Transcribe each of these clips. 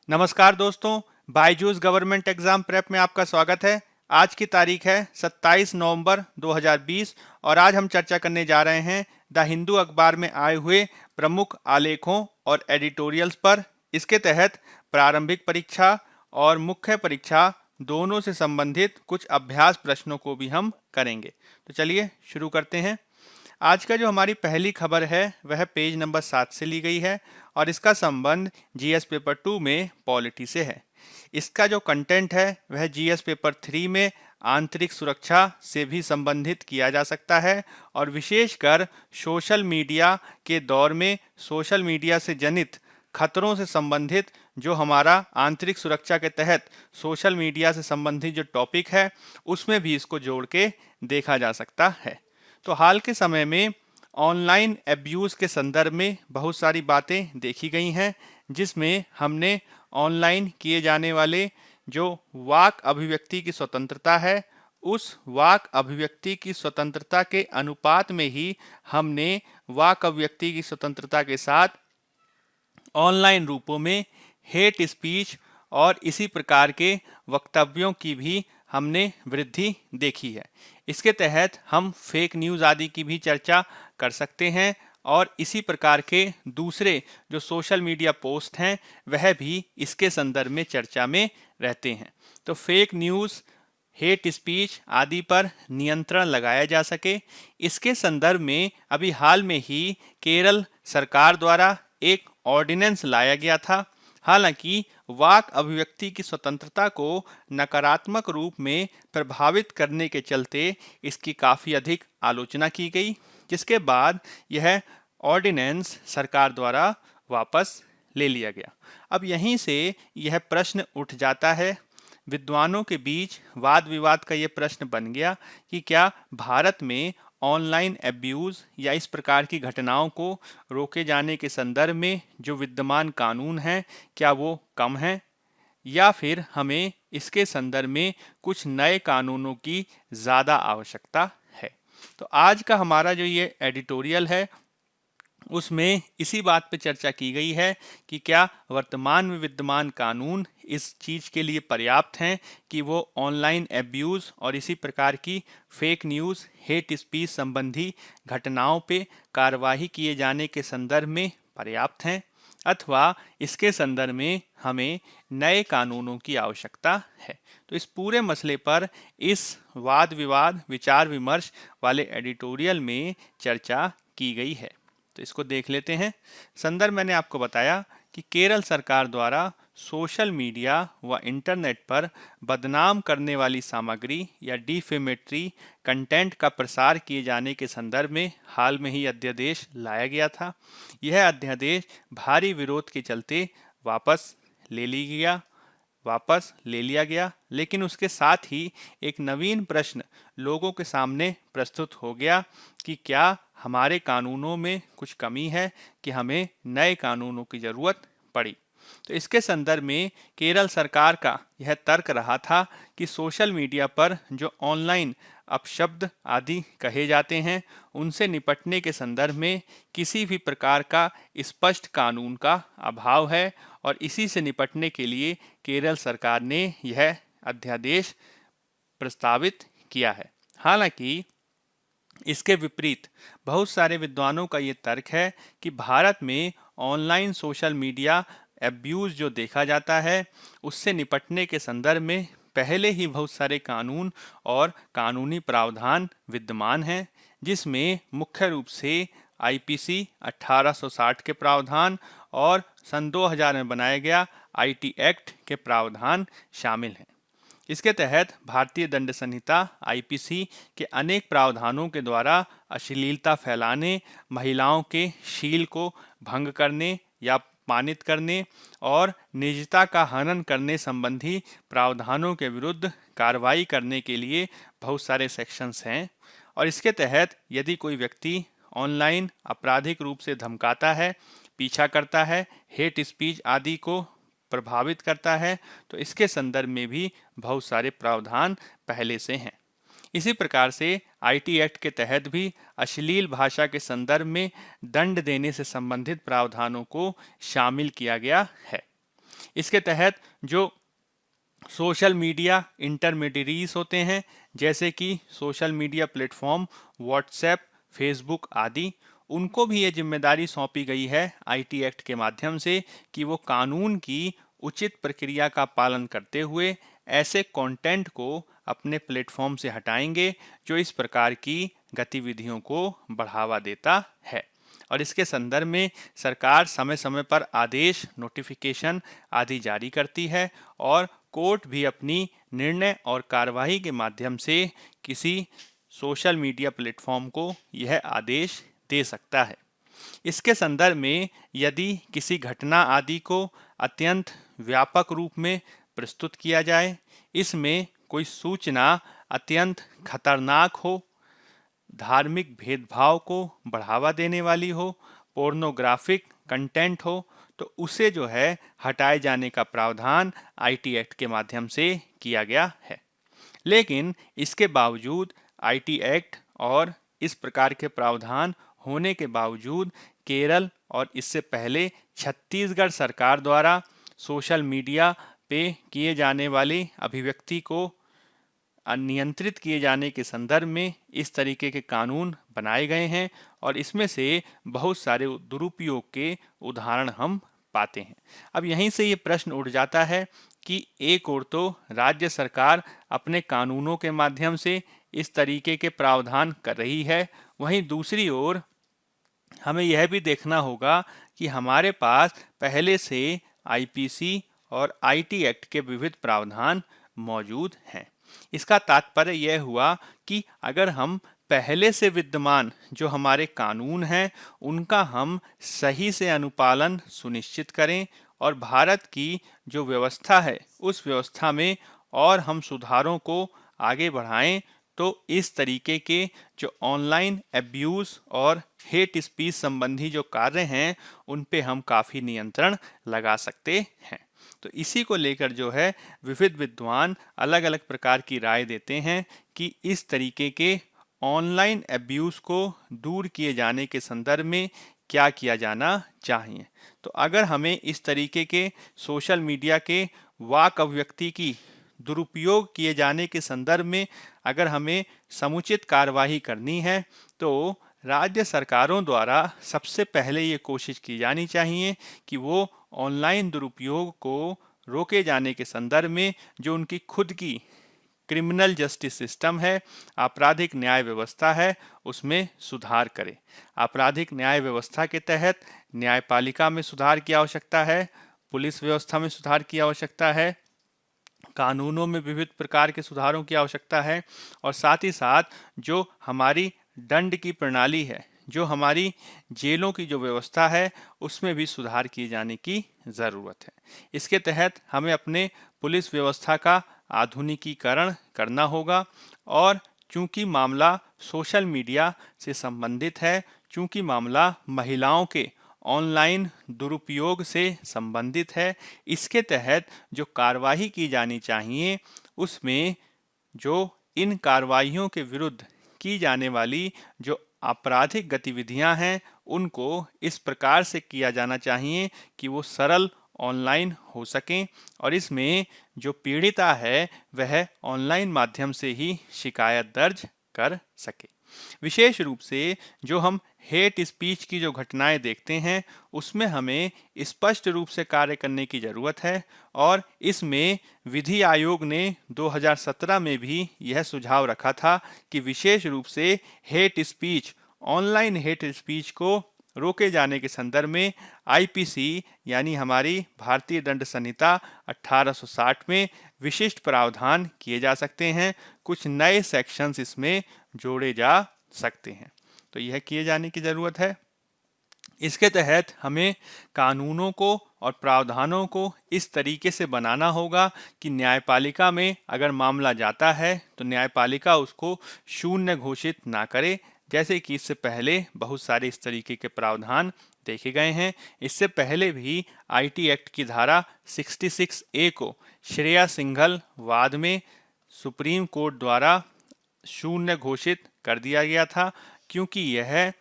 नमस्कार दोस्तों, Byju's government exam prep में आपका स्वागत है। आज की तारीख है 27 नवंबर 2020 और आज हम चर्चा करने जा रहे हैं द हिंदू अखबार में आए हुए प्रमुख आलेखों और एडिटोरियल्स पर। इसके तहत प्रारंभिक परीक्षा और मुख्य परीक्षा दोनों से संबंधित कुछ अभ्यास प्रश्नों को भी हम करेंगे। तो चलिए शुरू करते हैं। आज का जो हमारी पहली खबर है वह पेज नंबर 7 से ली गई है और इसका संबंध जीएस पेपर 2 में पॉलिटी से है। इसका जो कंटेंट है वह जीएस पेपर 3 में आंतरिक सुरक्षा से भी संबंधित किया जा सकता है और विशेषकर सोशल मीडिया के दौर में सोशल मीडिया से जनित खतरों से संबंधित जो हमारा आंतरिक सुरक्षा के तहत सोशल मीडिया से संबंधित जो टॉपिक है उसमें भी इसको जोड़ के देखा जा सकता है। तो हाल के समय में ऑनलाइन एब्यूज़ के संदर्भ में बहुत सारी बातें देखी गई हैं, जिसमें हमने ऑनलाइन किए जाने वाले जो वाक अभिव्यक्ति की स्वतंत्रता है, उस वाक अभिव्यक्ति की स्वतंत्रता के अनुपात में ही हमने वाक अभिव्यक्ति की स्वतंत्रता के साथ ऑनलाइन रूपों में हेट स्पीच और इसी प्रकार के वक्तव्यों की भी हमने वृद्धि देखी है। इसके तहत हम फेक न्यूज़ आदि की भी चर्चा कर सकते हैं और इसी प्रकार के दूसरे जो सोशल मीडिया पोस्ट हैं वह भी इसके संदर्भ में चर्चा में रहते हैं। तो फेक न्यूज़, हेट स्पीच आदि पर नियंत्रण लगाया जा सके, इसके संदर्भ में अभी हाल में ही केरल सरकार द्वारा एक ऑर्डिनेंस लाया गया था। हालांकि वाक अभिव्यक्ति की स्वतंत्रता को नकारात्मक रूप में प्रभावित करने के चलते इसकी काफ़ी अधिक आलोचना की गई, जिसके बाद यह ऑर्डिनेंस सरकार द्वारा वापस ले लिया गया। अब यहीं से यह प्रश्न उठ जाता है, विद्वानों के बीच वाद विवाद का ये प्रश्न बन गया कि क्या भारत में ऑनलाइन एब्यूज़ या इस प्रकार की घटनाओं को रोके जाने के संदर्भ में जो विद्यमान कानून हैं क्या वो कम हैं, या फिर हमें इसके संदर्भ में कुछ नए कानूनों की ज़्यादा आवश्यकता है। तो आज का हमारा जो ये एडिटोरियल है उसमें इसी बात पे चर्चा की गई है कि क्या वर्तमान में विद्यमान कानून इस चीज़ के लिए पर्याप्त हैं कि वो ऑनलाइन एब्यूज़ और इसी प्रकार की फेक न्यूज़, हेट स्पीच संबंधी घटनाओं पे कार्रवाई किए जाने के संदर्भ में पर्याप्त हैं, अथवा इसके संदर्भ में हमें नए कानूनों की आवश्यकता है। तो इस पूरे मसले पर इस वाद विवाद विचार विमर्श वाले एडिटोरियल में चर्चा की गई है। तो इसको देख लेते हैं। संदर्भ मैंने आपको बताया कि केरल सरकार द्वारा सोशल मीडिया व इंटरनेट पर बदनाम करने वाली सामग्री या डिफेमेटरी कंटेंट का प्रसार किए जाने के संदर्भ में हाल में ही अध्यादेश लाया गया था। यह अध्यादेश भारी विरोध के चलते वापस ले लिया गया, लेकिन उसके साथ ही एक नवीन प्रश्न लोगों के सामने प्रस्तुत हो गया कि क्या हमारे कानूनों में कुछ कमी है कि हमें नए कानूनों की ज़रूरत पड़ी। तो इसके संदर्भ में केरल सरकार का यह तर्क रहा था कि सोशल मीडिया पर जो ऑनलाइन अपशब्द आदि कहे जाते हैं उनसे निपटने के संदर्भ में किसी भी प्रकार का स्पष्ट कानून का अभाव है और इसी से निपटने के लिए केरल सरकार ने यह अध्यादेश प्रस्तावित किया है। हालांकि इसके विपरीत बहुत सारे विद्वानों का ये तर्क है कि भारत में ऑनलाइन सोशल मीडिया एब्यूज़ जो देखा जाता है उससे निपटने के संदर्भ में पहले ही बहुत सारे कानून और कानूनी प्रावधान विद्यमान हैं, जिसमें मुख्य रूप से आईपीसी 1860 के प्रावधान और सन 2000 में बनाया गया आईटी एक्ट के प्रावधान शामिल हैं। इसके तहत भारतीय दंड संहिता आईपीसी के अनेक प्रावधानों के द्वारा अश्लीलता फैलाने, महिलाओं के शील को भंग करने या अपमानित करने और निजता का हनन करने संबंधी प्रावधानों के विरुद्ध कार्रवाई करने के लिए बहुत सारे सेक्शंस हैं। और इसके तहत यदि कोई व्यक्ति ऑनलाइन आपराधिक रूप से धमकाता है, पीछा करता है, हेट स्पीच आदि को प्रभावित करता है, तो इसके संदर्भ में भी बहुत सारे प्रावधान पहले से हैं। इसी प्रकार से आईटी एक्ट के तहत भी अश्लील भाषा के संदर्भ में दंड देने से संबंधित प्रावधानों को शामिल किया गया है। इसके तहत जो सोशल मीडिया इंटरमीडियरीज होते हैं, जैसे कि social media platform WhatsApp, Facebook आदि, उनको भी ये जिम्मेदारी सौंपी गई है आईटी एक्ट के माध्यम से कि वो कानून की उचित प्रक्रिया का पालन करते हुए ऐसे कंटेंट को अपने प्लेटफॉर्म से हटाएंगे जो इस प्रकार की गतिविधियों को बढ़ावा देता है। और इसके संदर्भ में सरकार समय समय पर आदेश, नोटिफिकेशन आदि जारी करती है और कोर्ट भी अपनी निर्णय और कार्यवाही के माध्यम से किसी सोशल मीडिया प्लेटफॉर्म को यह आदेश दे सकता है। इसके संदर्भ में यदि किसी घटना आदि को अत्यंत व्यापक रूप में प्रस्तुत किया जाए, इसमें कोई सूचना अत्यंत खतरनाक हो, धार्मिक भेदभाव को बढ़ावा देने वाली हो, पोर्नोग्राफिक कंटेंट हो, तो उसे जो है हटाए जाने का प्रावधान आईटी एक्ट के माध्यम से किया गया है। लेकिन इसके बावजूद आईटी एक्ट और इस प्रकार के प्रावधान होने के बावजूद केरल और इससे पहले छत्तीसगढ़ सरकार द्वारा सोशल मीडिया पे किए जाने वाली अभिव्यक्ति को नियंत्रित किए जाने के संदर्भ में इस तरीके के कानून बनाए गए हैं और इसमें से बहुत सारे दुरुपयोग के उदाहरण हम पाते हैं। अब यहीं से ये प्रश्न उठ जाता है कि एक ओर तो राज्य सरकार अपने कानूनों के माध्यम से इस तरीके के प्रावधान कर रही है, वहीं दूसरी ओर हमें यह भी देखना होगा कि हमारे पास पहले से आईपीसी और आईटी एक्ट के विविध प्रावधान मौजूद हैं। इसका तात्पर्य यह हुआ कि अगर हम पहले से विद्यमान जो हमारे कानून हैं उनका हम सही से अनुपालन सुनिश्चित करें और भारत की जो व्यवस्था है उस व्यवस्था में और हम सुधारों को आगे बढ़ाएं, तो इस तरीके के जो ऑनलाइन एब्यूज़ और हेट स्पीच संबंधी जो कार्य हैं उन पे हम काफ़ी नियंत्रण लगा सकते हैं। तो इसी को लेकर जो है विविध विद्वान अलग अलग प्रकार की राय देते हैं कि इस तरीके के ऑनलाइन एब्यूज़ को दूर किए जाने के संदर्भ में क्या किया जाना चाहिए। तो अगर हमें इस तरीके के सोशल मीडिया के वाक अभिव्यक्ति की दुरुपयोग किए जाने के संदर्भ में अगर हमें समुचित कार्यवाही करनी है तो राज्य सरकारों द्वारा सबसे पहले ये कोशिश की जानी चाहिए कि वो ऑनलाइन दुरुपयोग को रोके जाने के संदर्भ में जो उनकी खुद की क्रिमिनल जस्टिस सिस्टम है, आपराधिक न्याय व्यवस्था है, उसमें सुधार करें। आपराधिक न्याय व्यवस्था के तहत न्यायपालिका में सुधार की आवश्यकता है, पुलिस व्यवस्था में सुधार की आवश्यकता है, कानूनों में विविध प्रकार के सुधारों की आवश्यकता है और साथ ही साथ जो हमारी दंड की प्रणाली है, जो हमारी जेलों की जो व्यवस्था है उसमें भी सुधार किए जाने की ज़रूरत है। इसके तहत हमें अपने पुलिस व्यवस्था का आधुनिकीकरण करना होगा और चूंकि मामला सोशल मीडिया से संबंधित है, चूंकि मामला महिलाओं के ऑनलाइन दुरुपयोग से संबंधित है, इसके तहत जो कार्यवाही की जानी चाहिए उसमें जो इन कार्रवाइयों के विरुद्ध की जाने वाली जो आपराधिक गतिविधियां हैं उनको इस प्रकार से किया जाना चाहिए कि वो सरल ऑनलाइन हो सकें और इसमें जो पीड़िता है वह ऑनलाइन माध्यम से ही शिकायत दर्ज कर सके। विशेष रूप से जो हम हेट स्पीच की जो घटनाएं देखते हैं उसमें हमें स्पष्ट रूप से कार्य करने की ज़रूरत है और इसमें विधि आयोग ने 2017 में भी यह सुझाव रखा था कि विशेष रूप से hate speech, online hate speech को रोके जाने के संदर्भ में आईपीसी यानी हमारी भारतीय दंड संहिता 1860 में विशिष्ट प्रावधान किए जा सकते हैं, कुछ नए सेक्शंस इसमें जोड़े जा सकते हैं। तो यह किए जाने की ज़रूरत है। इसके तहत हमें कानूनों को और प्रावधानों को इस तरीके से बनाना होगा कि न्यायपालिका में अगर मामला जाता है तो न्यायपालिका उसको शून्य घोषित ना करे, जैसे कि इससे पहले बहुत सारे इस तरीके के प्रावधान देखे गए हैं। इससे पहले भी आईटी एक्ट की धारा 66A को श्रेया सिंघल वाद में सुप्रीम कोर्ट द्वारा शून्य घोषित कर दिया गया था, क्योंकि यह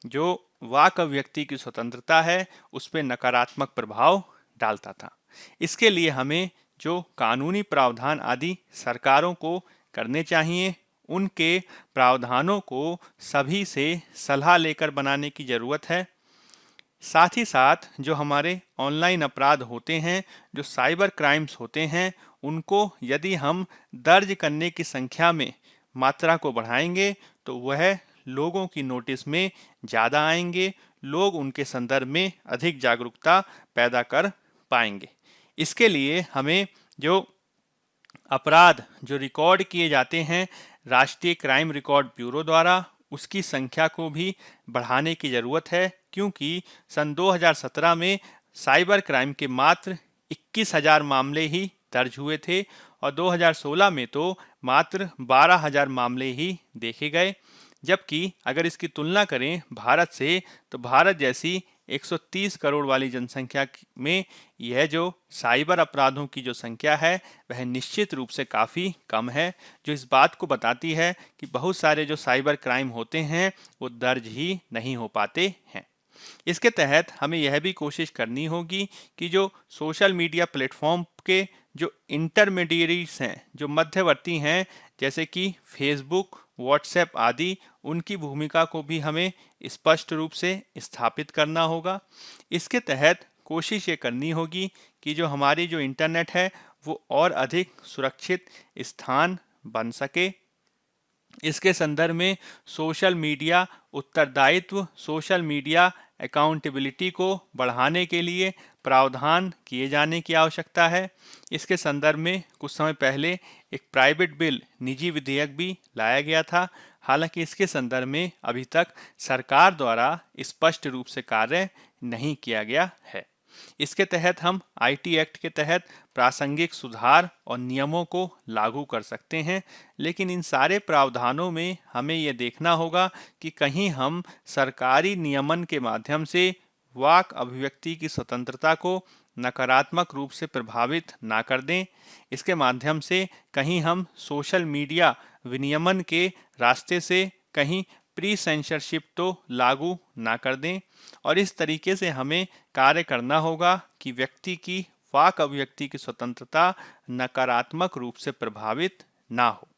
जो वाक अभिव्यक्ति की स्वतंत्रता है उस पर नकारात्मक प्रभाव डालता था। इसके लिए हमें जो कानूनी प्रावधान आदि सरकारों को करने चाहिए, उनके प्रावधानों को सभी से सलाह लेकर बनाने की ज़रूरत है। साथ ही साथ जो हमारे ऑनलाइन अपराध होते हैं, जो साइबर क्राइम्स होते हैं, उनको यदि हम दर्ज करने की संख्या में मात्रा को बढ़ाएंगे तो वह लोगों की नोटिस में ज़्यादा आएंगे, लोग उनके संदर्भ में अधिक जागरूकता पैदा कर पाएंगे। इसके लिए हमें जो अपराध जो रिकॉर्ड किए जाते हैं राष्ट्रीय क्राइम रिकॉर्ड ब्यूरो द्वारा, उसकी संख्या को भी बढ़ाने की ज़रूरत है, क्योंकि सन 2017 में साइबर क्राइम के मात्र 21,000 मामले ही दर्ज हुए थे और 2016 में तो मात्र 12,000 मामले ही देखे गए। जबकि अगर इसकी तुलना करें भारत से, तो भारत जैसी 130 करोड़ वाली जनसंख्या में यह जो साइबर अपराधों की जो संख्या है वह निश्चित रूप से काफ़ी कम है, जो इस बात को बताती है कि बहुत सारे जो साइबर क्राइम होते हैं वो दर्ज ही नहीं हो पाते हैं। इसके तहत हमें यह भी कोशिश करनी होगी कि जो सोशल मीडिया प्लेटफॉर्म के जो इंटरमीडिएरीज हैं, जो मध्यवर्ती हैं, जैसे कि फेसबुक, व्हाट्सएप आदि, उनकी भूमिका को भी हमें स्पष्ट रूप से स्थापित करना होगा। इसके तहत कोशिश ये करनी होगी कि जो हमारी जो इंटरनेट है वो और अधिक सुरक्षित स्थान बन सके। इसके संदर्भ में सोशल मीडिया उत्तरदायित्व, सोशल मीडिया अकाउंटेबिलिटी को बढ़ाने के लिए प्रावधान किए जाने की आवश्यकता है। इसके संदर्भ में कुछ समय पहले एक प्राइवेट बिल, निजी विधेयक भी लाया गया था। हालांकि इसके संदर्भ में अभी तक सरकार द्वारा स्पष्ट रूप से कार्य नहीं किया गया है। इसके तहत हम आईटी एक्ट के तहत प्रासंगिक सुधार और नियमों को लागू कर सकते हैं, लेकिन इन सारे प्रावधानों में हमें यह देखना होगा कि कहीं हम सरकारी नियमन के माध्यम से वाक अभिव्यक्ति की स्वतंत्रता को नकारात्मक रूप से प्रभावित ना कर दें। इसके माध्यम से कहीं हम सोशल मीडिया विनियमन के रास्ते से कहीं प्री सेंसरशिप तो लागू ना कर दें, और इस तरीके से हमें कार्य करना होगा कि व्यक्ति की वाक अभिव्यक्ति की स्वतंत्रता नकारात्मक रूप से प्रभावित ना हो।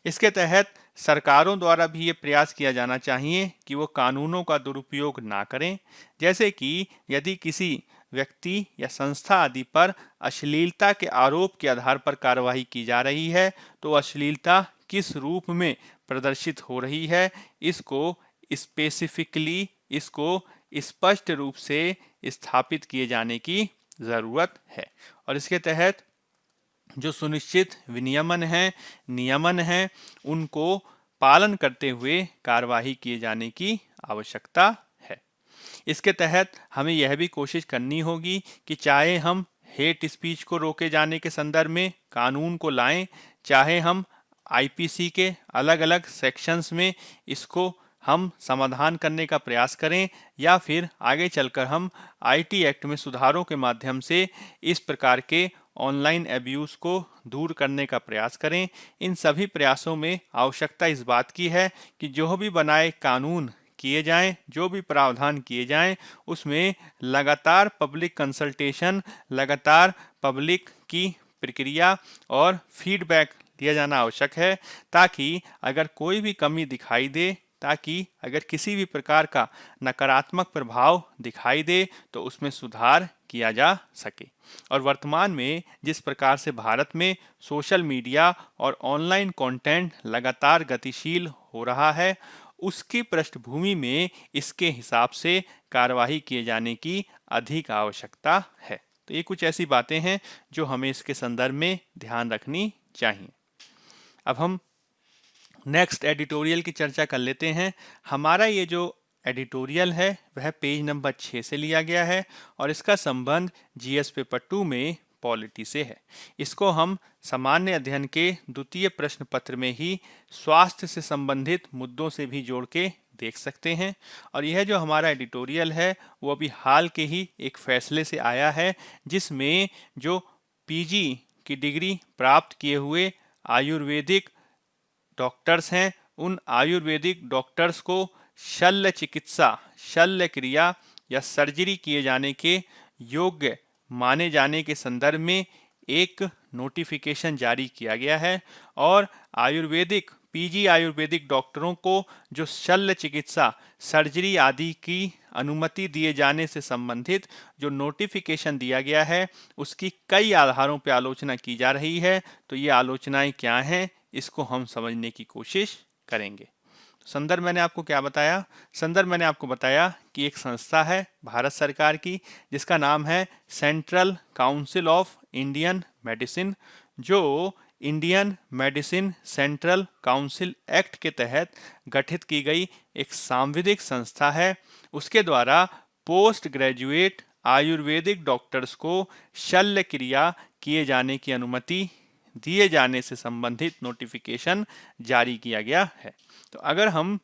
इसके तहत सरकारों द्वारा भी ये प्रयास किया जाना चाहिए कि वो कानूनों का दुरुपयोग ना करें। जैसे कि यदि किसी व्यक्ति या संस्था आदि पर अश्लीलता के आरोप के आधार पर कार्रवाई की जा रही है, तो अश्लीलता किस रूप में प्रदर्शित हो रही है, इसको स्पेसिफिकली, इसको स्पष्ट रूप से स्थापित किए जाने की ज़रूरत है। और इसके तहत जो सुनिश्चित विनियमन है, नियमन है, उनको पालन करते हुए कार्यवाही किए जाने की आवश्यकता है। इसके तहत हमें यह भी कोशिश करनी होगी कि चाहे हम हेट स्पीच को रोके जाने के संदर्भ में कानून को लाएं, चाहे हम आईपीसी के अलग अलग सेक्शंस में इसको हम समाधान करने का प्रयास करें, या फिर आगे चलकर हम आईटी एक्ट में सुधारों के माध्यम से इस प्रकार के ऑनलाइन एब्यूज़ को दूर करने का प्रयास करें। इन सभी प्रयासों में आवश्यकता इस बात की है कि जो भी बनाए कानून किए जाएं, जो भी प्रावधान किए जाएं, उसमें लगातार पब्लिक कंसल्टेशन, लगातार पब्लिक की प्रक्रिया और फीडबैक दिया जाना आवश्यक है, ताकि अगर कोई भी कमी दिखाई दे, ताकि अगर किसी भी प्रकार का नकारात्मक प्रभाव दिखाई दे तो उसमें सुधार किया जा सके। और वर्तमान में जिस प्रकार से भारत में सोशल मीडिया और ऑनलाइन कंटेंट लगातार गतिशील हो रहा है, उसकी पृष्ठभूमि में इसके हिसाब से कार्यवाही किए जाने की अधिक आवश्यकता है। तो ये कुछ ऐसी बातें हैं जो हमें इसके संदर्भ में ध्यान रखनी चाहिए। अब हम नेक्स्ट एडिटोरियल की चर्चा कर लेते हैं। हमारा ये जो एडिटोरियल है वह पेज नंबर 6 से लिया गया है और इसका संबंध जीएस पेपर 2 में पॉलिटी से है। इसको हम सामान्य अध्ययन के द्वितीय प्रश्न पत्र में ही स्वास्थ्य से संबंधित मुद्दों से भी जोड़ के देख सकते हैं। और यह जो हमारा एडिटोरियल है वो अभी हाल के ही एक फैसले से आया है, जिसमें जो पीजी की डिग्री प्राप्त किए हुए आयुर्वेदिक डॉक्टर्स हैं, उन आयुर्वेदिक डॉक्टर्स को शल्य चिकित्सा, शल्य क्रिया या सर्जरी किए जाने के योग्य माने जाने के संदर्भ में एक नोटिफिकेशन जारी किया गया है और आयुर्वेदिक पीजी आयुर्वेदिक डॉक्टरों को जो शल्य चिकित्सा सर्जरी आदि की अनुमति दिए जाने से संबंधित जो नोटिफिकेशन दिया गया है उसकी कई आधारों पर आलोचना की जा रही है। तो ये आलोचनाएं क्या हैं, इसको हम समझने की कोशिश करेंगे। संदर्भ मैंने आपको क्या बताया? संदर्भ मैंने आपको बताया कि एक संस्था है भारत सरकार की जिसका नाम है central council of Indian medicine, जो Indian medicine central council act के तहत गठित की गई एक सांविधिक संस्था है। उसके द्वारा पोस्ट ग्रेजुएट आयुर्वेदिक डॉक्टर्स को शल्य क्रिया किए जाने की अनुमति दिए जाने से संबंधित नोटिफिकेशन जारी किया गया है। तो अगर हम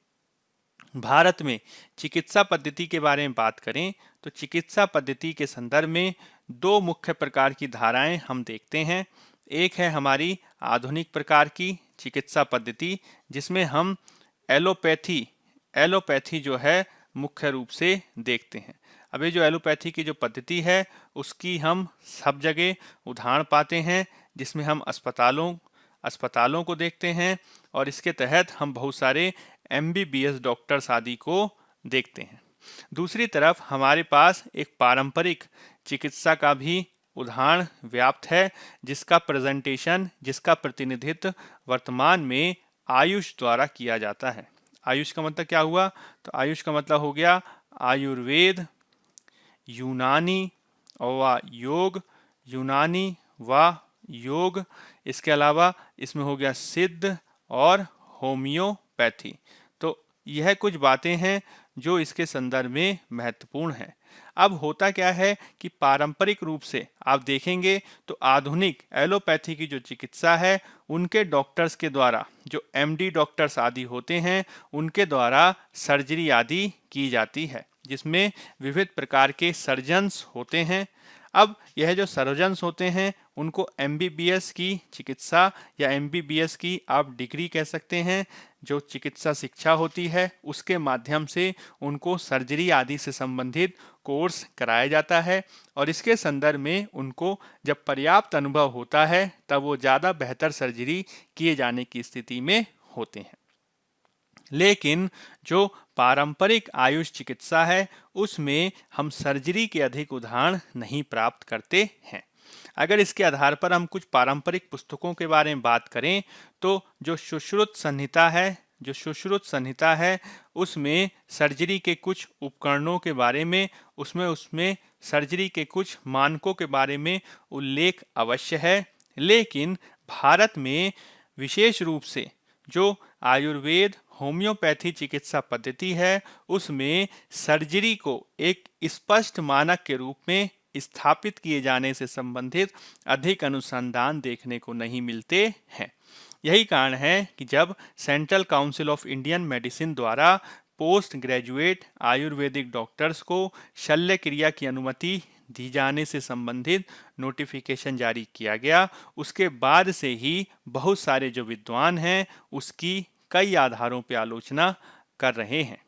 भारत में चिकित्सा पद्धति के बारे में बात करें तो चिकित्सा पद्धति के संदर्भ में दो मुख्य प्रकार की धाराएं हम देखते हैं। एक है हमारी आधुनिक प्रकार की चिकित्सा पद्धति जिसमें हम एलोपैथी जो है मुख्य रूप से देखते हैं। अब ये जो एलोपैथी की जो पद्धति है उसकी हम सब जगह उदाहरण पाते हैं, जिसमें हम अस्पतालों को देखते हैं और इसके तहत हम बहुत सारे MBBS डॉक्टर्स आदि को देखते हैं। दूसरी तरफ हमारे पास एक पारंपरिक चिकित्सा का भी उदाहरण व्याप्त है जिसका प्रतिनिधित्व वर्तमान में आयुष द्वारा किया जाता है। आयुष का मतलब क्या हुआ? तो आयुष का मतलब हो गया आयुर्वेद, यूनानी व योग, इसके अलावा इसमें हो गया सिद्ध और होम्योपैथी। तो यह कुछ बातें हैं जो इसके संदर्भ में महत्वपूर्ण है। अब होता क्या है कि पारंपरिक रूप से आप देखेंगे तो आधुनिक एलोपैथी की जो चिकित्सा है उनके डॉक्टर्स के द्वारा, जो MD डॉक्टर्स आदि होते हैं, उनके द्वारा सर्जरी आदि की जाती है जिसमें विविध प्रकार के सर्जन्स होते हैं। अब यह जो सर्जन्स होते हैं उनको MBBS की चिकित्सा या MBBS की आप डिग्री कह सकते हैं, जो चिकित्सा शिक्षा होती है उसके माध्यम से उनको सर्जरी आदि से संबंधित कोर्स कराया जाता है और इसके संदर्भ में उनको जब पर्याप्त अनुभव होता है तब वो ज़्यादा बेहतर सर्जरी किए जाने की स्थिति में होते हैं। लेकिन जो पारंपरिक आयुष चिकित्सा है उसमें हम सर्जरी के अधिक उदाहरण नहीं प्राप्त करते हैं। अगर इसके आधार पर हम कुछ पारंपरिक पुस्तकों के बारे में बात करें तो जो सुश्रुत संहिता है उसमें सर्जरी के कुछ उपकरणों के बारे में, उसमें सर्जरी के कुछ मानकों के बारे में उल्लेख अवश्य है। लेकिन भारत में विशेष रूप से जो आयुर्वेद होम्योपैथी चिकित्सा पद्धति है उसमें सर्जरी को एक स्पष्ट मानक के रूप में स्थापित किए जाने से संबंधित अधिक अनुसंधान देखने को नहीं मिलते हैं। यही कारण है कि जब central council of Indian medicine द्वारा पोस्ट ग्रेजुएट आयुर्वेदिक डॉक्टर्स को शल्य क्रिया की अनुमति दी जाने से संबंधित नोटिफिकेशन जारी किया गया, उसके बाद से ही बहुत सारे जो विद्वान हैं उसकी कई आधारों पर आलोचना कर रहे हैं।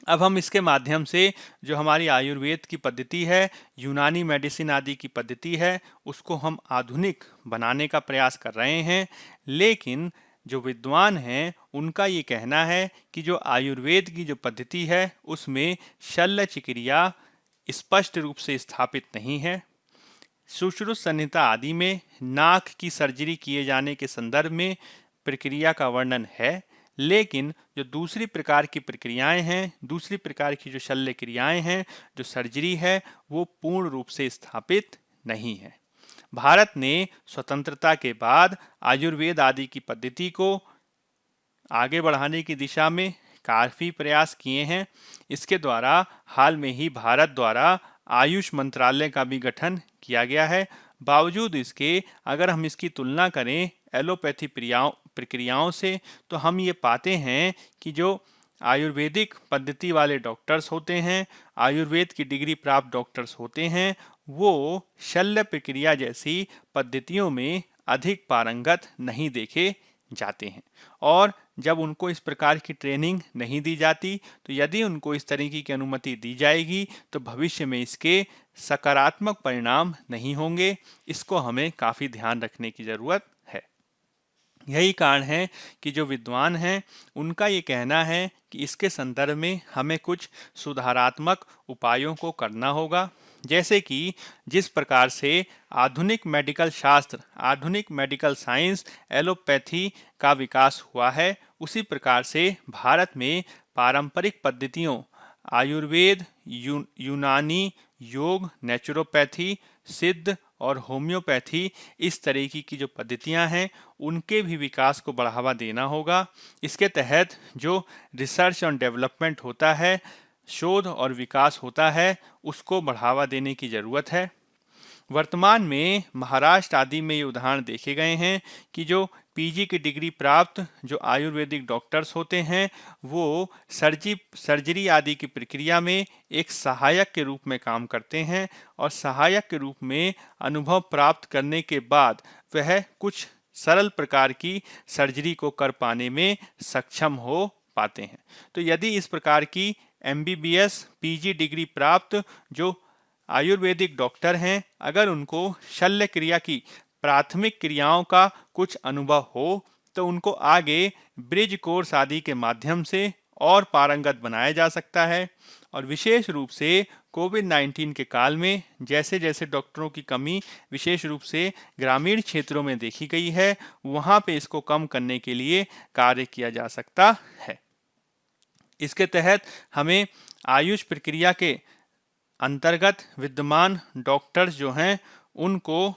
अब हम इसके माध्यम से जो हमारी आयुर्वेद की पद्धति है, यूनानी मेडिसिन आदि की पद्धति है, उसको हम आधुनिक बनाने का प्रयास कर रहे हैं। लेकिन जो विद्वान हैं उनका ये कहना है कि जो आयुर्वेद की जो पद्धति है उसमें शल्य क्रिया स्पष्ट रूप से स्थापित नहीं है। सुश्रुत संहिता आदि में नाक की सर्जरी किए जाने के संदर्भ में प्रक्रिया का वर्णन है, लेकिन जो दूसरी प्रकार की प्रक्रियाएं हैं, दूसरी प्रकार की जो शल्य क्रियाएं हैं, जो सर्जरी है, वो पूर्ण रूप से स्थापित नहीं है। भारत ने स्वतंत्रता के बाद आयुर्वेद आदि की पद्धति को आगे बढ़ाने की दिशा में काफ़ी प्रयास किए हैं। इसके द्वारा हाल में ही भारत द्वारा आयुष मंत्रालय का भी गठन किया गया है। बावजूद इसके अगर हम इसकी तुलना करें एलोपैथी प्रक्रियाओं से तो हम ये पाते हैं कि जो आयुर्वेदिक पद्धति वाले डॉक्टर्स होते हैं, आयुर्वेद की डिग्री प्राप्त डॉक्टर्स होते हैं, वो शल्य प्रक्रिया जैसी पद्धतियों में अधिक पारंगत नहीं देखे जाते हैं। और जब उनको इस प्रकार की ट्रेनिंग नहीं दी जाती, तो यदि उनको इस तरीके की अनुमति दी जाएगी तो भविष्य में इसके सकारात्मक परिणाम नहीं होंगे। इसको हमें काफ़ी ध्यान रखने की ज़रूरत है। यही कारण है कि जो विद्वान हैं उनका ये कहना है कि इसके संदर्भ में हमें कुछ सुधारात्मक उपायों को करना होगा। जैसे कि जिस प्रकार से आधुनिक मेडिकल शास्त्र, आधुनिक मेडिकल साइंस, एलोपैथी का विकास हुआ है, उसी प्रकार से भारत में पारंपरिक पद्धतियों आयुर्वेद, यूनानी, योग, नेचुरोपैथी, सिद्ध और होम्योपैथी, इस तरीके की जो पद्धतियां हैं उनके भी विकास को बढ़ावा देना होगा। इसके तहत जो रिसर्च और डेवलपमेंट होता है, शोध और विकास होता है, उसको बढ़ावा देने की ज़रूरत है। वर्तमान में महाराष्ट्र आदि में ये उदाहरण देखे गए हैं कि जो पीजी की डिग्री प्राप्त जो आयुर्वेदिक डॉक्टर्स होते हैं वो सर्जरी आदि की प्रक्रिया में एक सहायक के रूप में काम करते हैं और सहायक के रूप में अनुभव प्राप्त करने के बाद वह कुछ सरल प्रकार की सर्जरी को कर पाने में सक्षम हो पाते हैं। तो यदि इस प्रकार की एमबीबीएस पीजी डिग्री प्राप्त जो आयुर्वेदिक डॉक्टर हैं, अगर उनको शल्य क्रिया की प्राथमिक क्रियाओं का कुछ अनुभव हो तो उनको आगे ब्रिज कोर्स आदि के माध्यम से और पारंगत बनाया जा सकता है। और विशेष रूप से कोविड-19 के काल में जैसे जैसे डॉक्टरों की कमी विशेष रूप से ग्रामीण क्षेत्रों में देखी गई है, वहाँ पे इसको कम करने के लिए कार्य किया जा सकता है। इसके तहत हमें आयुष प्रक्रिया के अंतर्गत विद्यमान डॉक्टर्स जो हैं उनको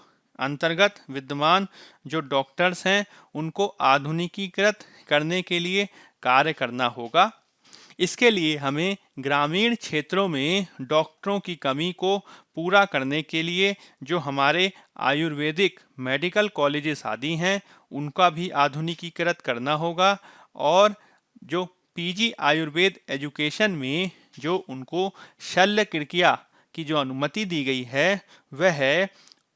उनको आधुनिकीकृत करने के लिए कार्य करना होगा। इसके लिए हमें ग्रामीण क्षेत्रों में डॉक्टरों की कमी को पूरा करने के लिए जो हमारे आयुर्वेदिक मेडिकल कॉलेजेस आदि हैं उनका भी आधुनिकीकृत करना होगा और जो पीजी आयुर्वेद एजुकेशन में जो उनको शल्य क्रिया की जो अनुमति दी गई है वह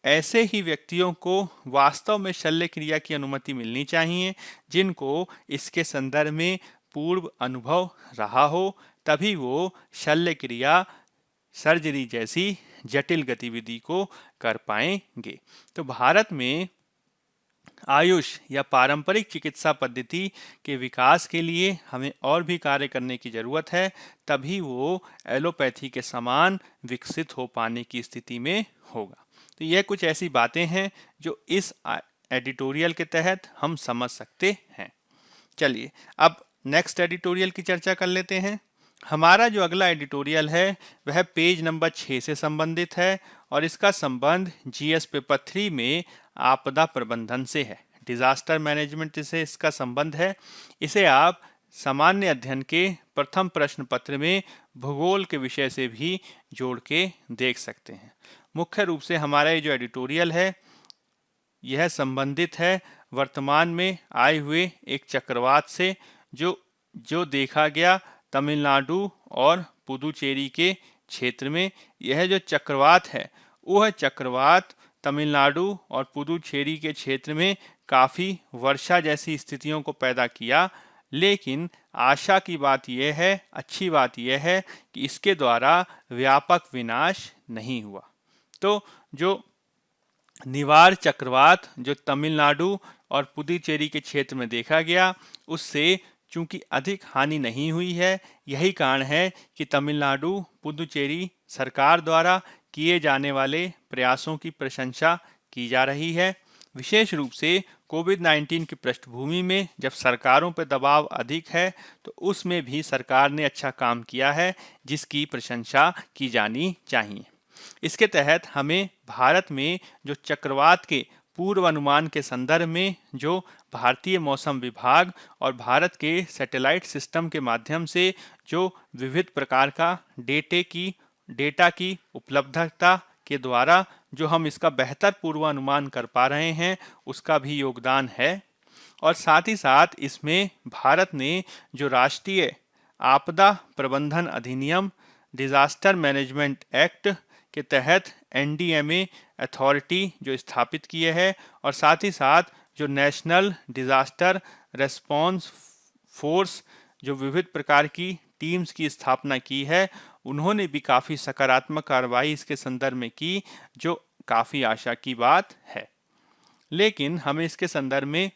ऐसे ही व्यक्तियों को वास्तव में शल्य क्रिया की अनुमति मिलनी चाहिए जिनको इसके संदर्भ में पूर्व अनुभव रहा हो, तभी वो शल्य क्रिया सर्जरी जैसी जटिल गतिविधि को कर पाएंगे। तो भारत में आयुष या पारंपरिक चिकित्सा पद्धति के विकास के लिए हमें और भी कार्य करने की ज़रूरत है, तभी वो एलोपैथी के समान विकसित हो पाने की स्थिति में होगा। तो यह कुछ ऐसी बातें हैं जो इस एडिटोरियल के तहत हम समझ सकते हैं। चलिए अब नेक्स्ट एडिटोरियल की चर्चा कर लेते हैं। हमारा जो अगला एडिटोरियल है वह पेज नंबर 6 से संबंधित है और इसका संबंध जीएस पेपर 3 में आपदा प्रबंधन से है। डिजास्टर मैनेजमेंट से इसका संबंध है। इसे आप सामान्य अध्ययन के प्रथम प्रश्न पत्र में भूगोल के विषय से भी जोड़ के देख सकते हैं। मुख्य रूप से हमारा ये जो एडिटोरियल है यह संबंधित है वर्तमान में आए हुए एक चक्रवात से जो देखा गया तमिलनाडु और पुदुचेरी के क्षेत्र में। यह जो चक्रवात है वह चक्रवात तमिलनाडु और पुदुचेरी के क्षेत्र में काफ़ी वर्षा जैसी स्थितियों को पैदा किया, लेकिन आशा की बात यह है, अच्छी बात यह है कि इसके द्वारा व्यापक विनाश नहीं हुआ। तो जो निवार चक्रवात जो तमिलनाडु और पुदुचेरी के क्षेत्र में देखा गया उससे चूंकि अधिक हानि नहीं हुई है, यही कारण है कि तमिलनाडु पुदुचेरी सरकार द्वारा किए जाने वाले प्रयासों की प्रशंसा की जा रही है। विशेष रूप से कोविड-19 की पृष्ठभूमि में जब सरकारों पर दबाव अधिक है तो उसमें भी सरकार ने अच्छा काम किया है जिसकी प्रशंसा की जानी चाहिए। इसके तहत हमें भारत में जो चक्रवात के पूर्व अनुमान के संदर्भ में जो भारतीय मौसम विभाग और भारत के सैटेलाइट सिस्टम के माध्यम से जो विविध प्रकार का डेटा की उपलब्धता के द्वारा जो हम इसका बेहतर पूर्वानुमान कर पा रहे हैं उसका भी योगदान है। और साथ ही साथ इसमें भारत ने जो राष्ट्रीय आपदा प्रबंधन अधिनियम डिजास्टर मैनेजमेंट एक्ट के तहत एनडीएमए अथॉरिटी जो स्थापित किए है और साथ ही साथ जो नेशनल डिजास्टर रेस्पॉन्स फोर्स, जो विविध प्रकार की टीम्स की स्थापना की है, उन्होंने भी काफ़ी सकारात्मक कार्रवाई इसके संदर्भ में की, जो काफ़ी आशा की बात है। लेकिन हमें इसके संदर्भ में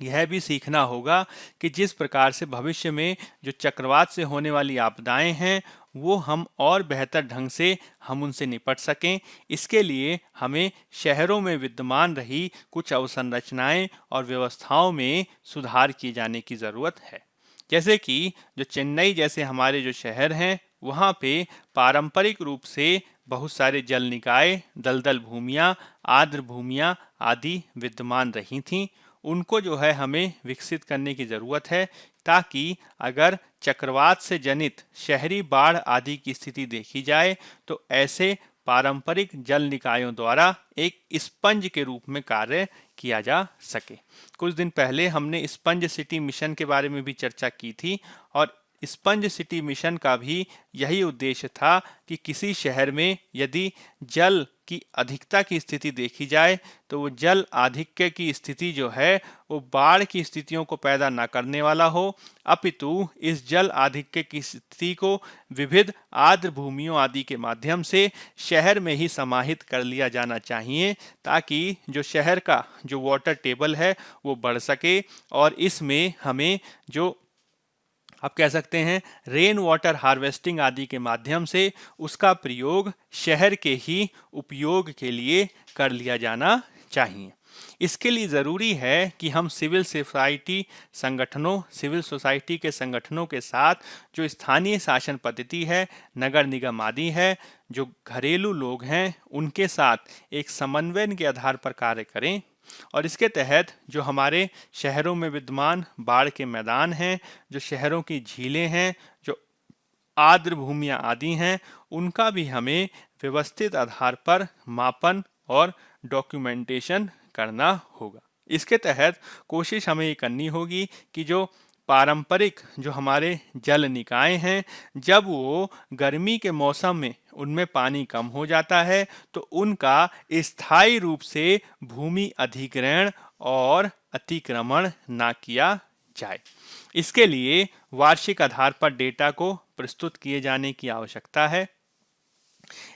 यह भी सीखना होगा कि जिस प्रकार से भविष्य में जो चक्रवात से होने वाली आपदाएं हैं, वो हम और बेहतर ढंग से हम उनसे निपट सकें, इसके लिए हमें शहरों में विद्यमान रही कुछ अवसंरचनाएं और व्यवस्थाओं में सुधार किए जाने की ज़रूरत है। जैसे कि जो चेन्नई जैसे हमारे जो शहर हैं, वहाँ पे पारंपरिक रूप से बहुत सारे जल निकाय, दलदल भूमियाँ, आर्द्र भूमियाँ आदि विद्यमान रही थीं। उनको जो है हमें विकसित करने की ज़रूरत है, ताकि अगर चक्रवात से जनित शहरी बाढ़ आदि की स्थिति देखी जाए तो ऐसे पारंपरिक जल निकायों द्वारा एक स्पंज के रूप में कार्य किया जा सके। कुछ दिन पहले हमने स्पंज सिटी मिशन के बारे में भी चर्चा की थी, और स्पंज सिटी मिशन का भी यही उद्देश्य था कि किसी शहर में यदि जल की अधिकता की स्थिति देखी जाए तो वो जल आधिक्य की स्थिति जो है वो बाढ़ की स्थितियों को पैदा न करने वाला हो, अपितु इस जल आधिक्य की स्थिति को विविध आर्द्र भूमियों आदि के माध्यम से शहर में ही समाहित कर लिया जाना चाहिए, ताकि जो शहर का जो वाटर टेबल है वो बढ़ सके, और इसमें हमें जो आप कह सकते हैं रेन वाटर हार्वेस्टिंग आदि के माध्यम से उसका प्रयोग शहर के ही उपयोग के लिए कर लिया जाना चाहिए। इसके लिए ज़रूरी है कि हम सिविल सोसाइटी के संगठनों के साथ जो स्थानीय शासन पद्धति है, नगर निगम आदि है, जो घरेलू लोग हैं, उनके साथ एक समन्वय के आधार पर कार्य करें, और इसके तहत जो हमारे शहरों में विद्यमान बाढ़ के मैदान हैं, जो शहरों की झीलें हैं, जो आर्द्र भूमियां आदि हैं, उनका भी हमें व्यवस्थित आधार पर मापन और डॉक्यूमेंटेशन करना होगा। इसके तहत कोशिश हमें ये करनी होगी कि जो पारंपरिक जो हमारे जल निकाय हैं, जब वो गर्मी के मौसम में उनमें पानी कम हो जाता है तो उनका स्थायी रूप से भूमि अधिग्रहण और अतिक्रमण ना किया जाए। इसके लिए वार्षिक आधार पर डेटा को प्रस्तुत किए जाने की आवश्यकता है।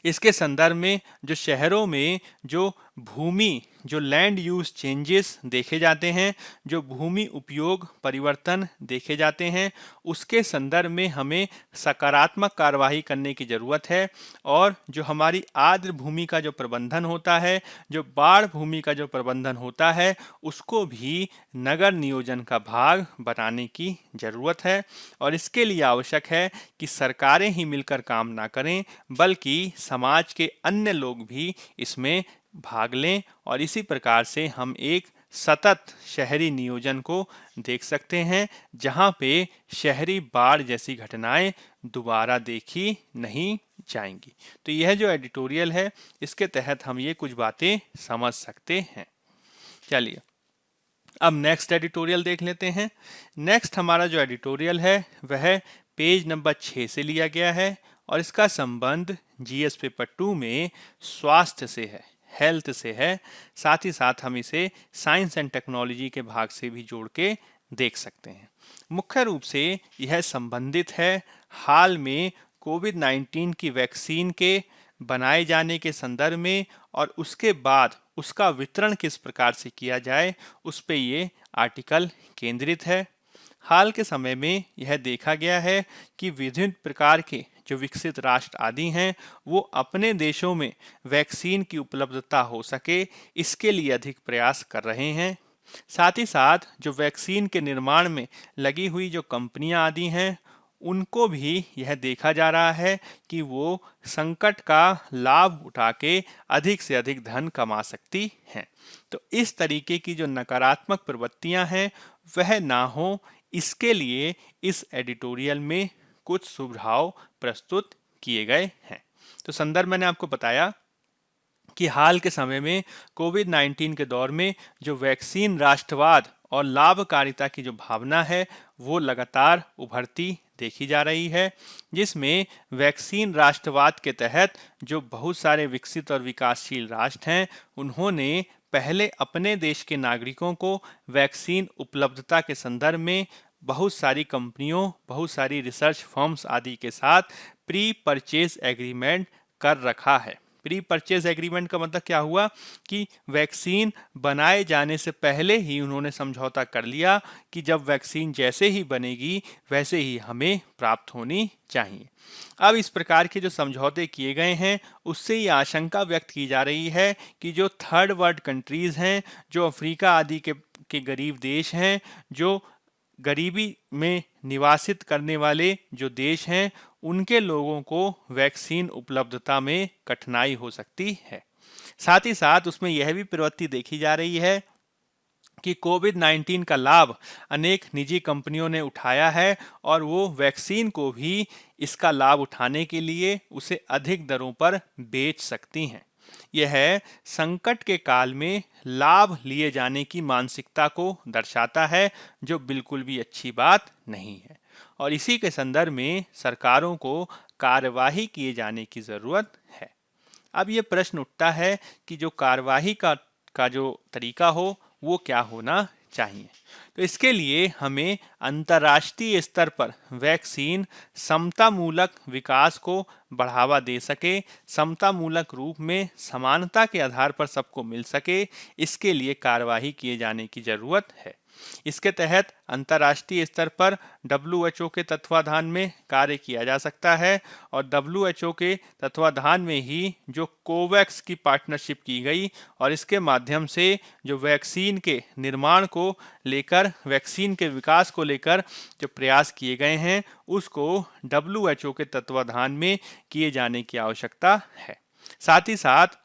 इसके संदर्भ में जो शहरों में जो भूमि जो लैंड यूज चेंजेस देखे जाते हैं, जो भूमि उपयोग परिवर्तन देखे जाते हैं, उसके संदर्भ में हमें सकारात्मक कार्यवाही करने की ज़रूरत है, और जो हमारी आर्द्र भूमि का जो प्रबंधन होता है, जो बाढ़ भूमि का जो प्रबंधन होता है, उसको भी नगर नियोजन का भाग बनाने की ज़रूरत है। और इसके लिए आवश्यक है कि सरकारें ही मिलकर काम ना करें, बल्कि समाज के अन्य लोग भी इसमें भाग लें, और इसी प्रकार से हम एक सतत शहरी नियोजन को देख सकते हैं, जहां पे शहरी बाढ़ जैसी घटनाएं दोबारा देखी नहीं जाएंगी। तो यह जो एडिटोरियल है, इसके तहत हम ये कुछ बातें समझ सकते हैं। चलिए अब नेक्स्ट एडिटोरियल देख लेते हैं। नेक्स्ट हमारा जो एडिटोरियल है वह पेज नंबर 6 से लिया गया है, और इसका संबंध जीएस पेपर 2 में स्वास्थ्य से है, हेल्थ से है। साथ ही साथ हम इसे साइंस एंड टेक्नोलॉजी के भाग से भी जोड़ के देख सकते हैं। मुख्य रूप से यह संबंधित है हाल में कोविड-19 की वैक्सीन के बनाए जाने के संदर्भ में, और उसके बाद उसका वितरण किस प्रकार से किया जाए, उस पे ये आर्टिकल केंद्रित है। हाल के समय में यह देखा गया है कि विभिन्न प्रकार के जो विकसित राष्ट्र आदि हैं, वो अपने देशों में वैक्सीन की उपलब्धता हो सके, इसके लिए अधिक प्रयास कर रहे हैं। साथ ही साथ जो वैक्सीन के निर्माण में लगी हुई जो कंपनियां आदि हैं, उनको भी यह देखा जा रहा है कि वो संकट का लाभ उठा के अधिक से अधिक धन कमा सकती हैं। तो इस तरीके की जो नकारात्मक प्रवृत्तियां हैं वह ना हो, इसके लिए इस एडिटोरियल में कुछ सुझाव प्रस्तुत किए गए हैं। तो संदर्भ मैंने आपको बताया कि हाल के समय में कोविड-19 के दौर में जो वैक्सीन राष्ट्रवाद और लाभकारिता की जो भावना है वो लगातार उभरती देखी जा रही है, जिसमें वैक्सीन राष्ट्रवाद के तहत जो बहुत सारे विकसित और विकासशील राष्ट्र हैं, उन्होंने पहले अपने देश के नागरिकों को वैक्सीन उपलब्धता के संदर्भ में बहुत सारी कंपनियों, बहुत सारी रिसर्च फर्म्स आदि के साथ प्री परचेज एग्रीमेंट कर रखा है। प्री परचेज एग्रीमेंट का मतलब क्या हुआ कि वैक्सीन बनाए जाने से पहले ही उन्होंने समझौता कर लिया कि जब वैक्सीन जैसे ही बनेगी वैसे ही हमें प्राप्त होनी चाहिए। अब इस प्रकार के जो समझौते किए गए हैं उससे ये आशंका व्यक्त की जा रही है कि जो थर्ड वर्ल्ड कंट्रीज हैं, जो अफ्रीका आदि के गरीब देश हैं, जो गरीबी में निवासित करने वाले जो देश हैं, उनके लोगों को वैक्सीन उपलब्धता में कठिनाई हो सकती है। साथ ही साथ उसमें यह भी प्रवृत्ति देखी जा रही है कि कोविड-19 का लाभ अनेक निजी कंपनियों ने उठाया है और वो वैक्सीन को भी इसका लाभ उठाने के लिए उसे अधिक दरों पर बेच सकती हैं। यह संकट के काल में लाभ लिए जाने की मानसिकता को दर्शाता है, जो बिल्कुल भी अच्छी बात नहीं है। और इसी के संदर्भ में सरकारों को कार्यवाही किए जाने की जरूरत है। अब ये प्रश्न उठता है कि जो कार्यवाही का जो तरीका हो वो क्या होना चाहिए। तो इसके लिए हमें अंतर्राष्ट्रीय स्तर पर वैक्सीन समतामूलक विकास को बढ़ावा दे सके, समतामूलक रूप में समानता के आधार पर सबको मिल सके, इसके लिए कार्यवाही किए जाने की जरूरत है। इसके तहत अंतर्राष्ट्रीय स्तर पर डब्ल्यूएचओ के तत्वाधान में कार्य किया जा सकता है और डब्ल्यूएचओ के तत्वाधान में ही जो कोवैक्स की पार्टनरशिप की गई और इसके माध्यम से जो वैक्सीन के निर्माण को लेकर, वैक्सीन के विकास को लेकर जो प्रयास किए गए हैं उसको डब्ल्यूएचओ के तत्वाधान में किए जाने की आवश्यकता है। साथ ही साथ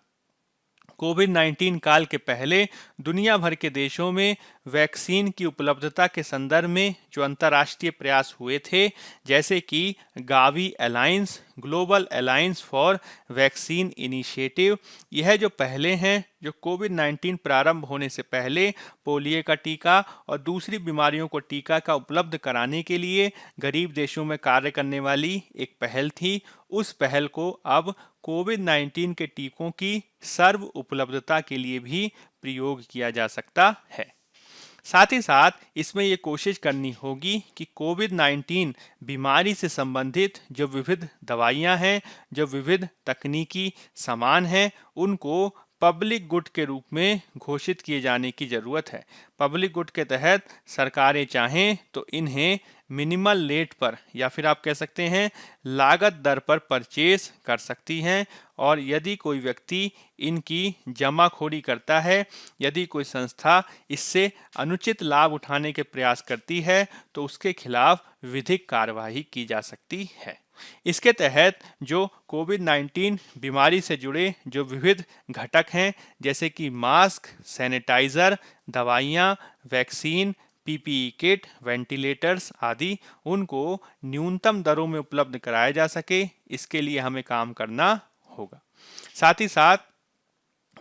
कोविड-19 काल के पहले दुनिया भर के देशों में वैक्सीन की उपलब्धता के संदर्भ में जो अंतर्राष्ट्रीय प्रयास हुए थे, जैसे कि Gavi alliance, global alliance for vaccine initiative, यह जो पहले हैं, जो कोविड-19 प्रारंभ होने से पहले पोलियो का टीका और दूसरी बीमारियों को टीका का उपलब्ध कराने के लिए गरीब देशों में कार्य करने वाली एक पहल थी। उस पहल को अब कोविड-19 के टीकों की सर्व उपलब्धता के लिए भी प्रयोग किया जा सकता है। साथ ही साथ इसमें ये कोशिश करनी होगी कि कोविड-19 बीमारी से संबंधित जो विविध दवाइयां हैं, जो विविध तकनीकी सामान हैं, उनको पब्लिक गुड के रूप में घोषित किए जाने की ज़रूरत है। पब्लिक गुड के तहत सरकारें चाहें तो इन्हें मिनिमल रेट पर या फिर आप कह सकते हैं लागत दर पर परचेज कर सकती हैं और यदि कोई व्यक्ति इनकी जमाखोरी करता है, यदि कोई संस्था इससे अनुचित लाभ उठाने के प्रयास करती है तो उसके खिलाफ विधिक कार्यवाही की जा सकती है। इसके तहत जो कोविड-19 बीमारी से जुड़े जो विविध घटक हैं, जैसे कि मास्क, सैनिटाइजर, दवाइयाँ, वैक्सीन, पीपीई किट, वेंटिलेटर्स आदि, उनको न्यूनतम दरों में उपलब्ध कराया जा सके, इसके लिए हमें काम करना होगा। साथ ही साथ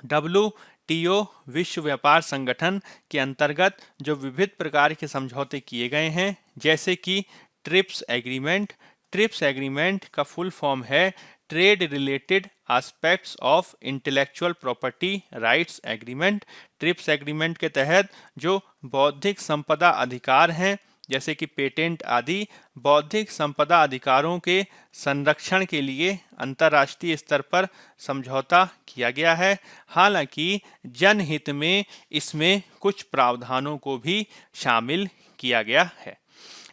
WTO विश्व व्यापार संगठन के अंतर्गत जो विविध प्रकार के समझौते किए गए हैं, जैसे कि ट्रिप्स एग्रीमेंट। ट्रिप्स एग्रीमेंट का फुल फॉर्म है trade related aspects of intellectual property rights agreement. Trips agreement के तहत जो बौद्धिक संपदा अधिकार हैं, जैसे कि पेटेंट आदि, बौद्धिक संपदा अधिकारों के संरक्षण के लिए अंतर्राष्ट्रीय स्तर पर समझौता किया गया है। हालांकि जनहित में इसमें कुछ प्रावधानों को भी शामिल किया गया है।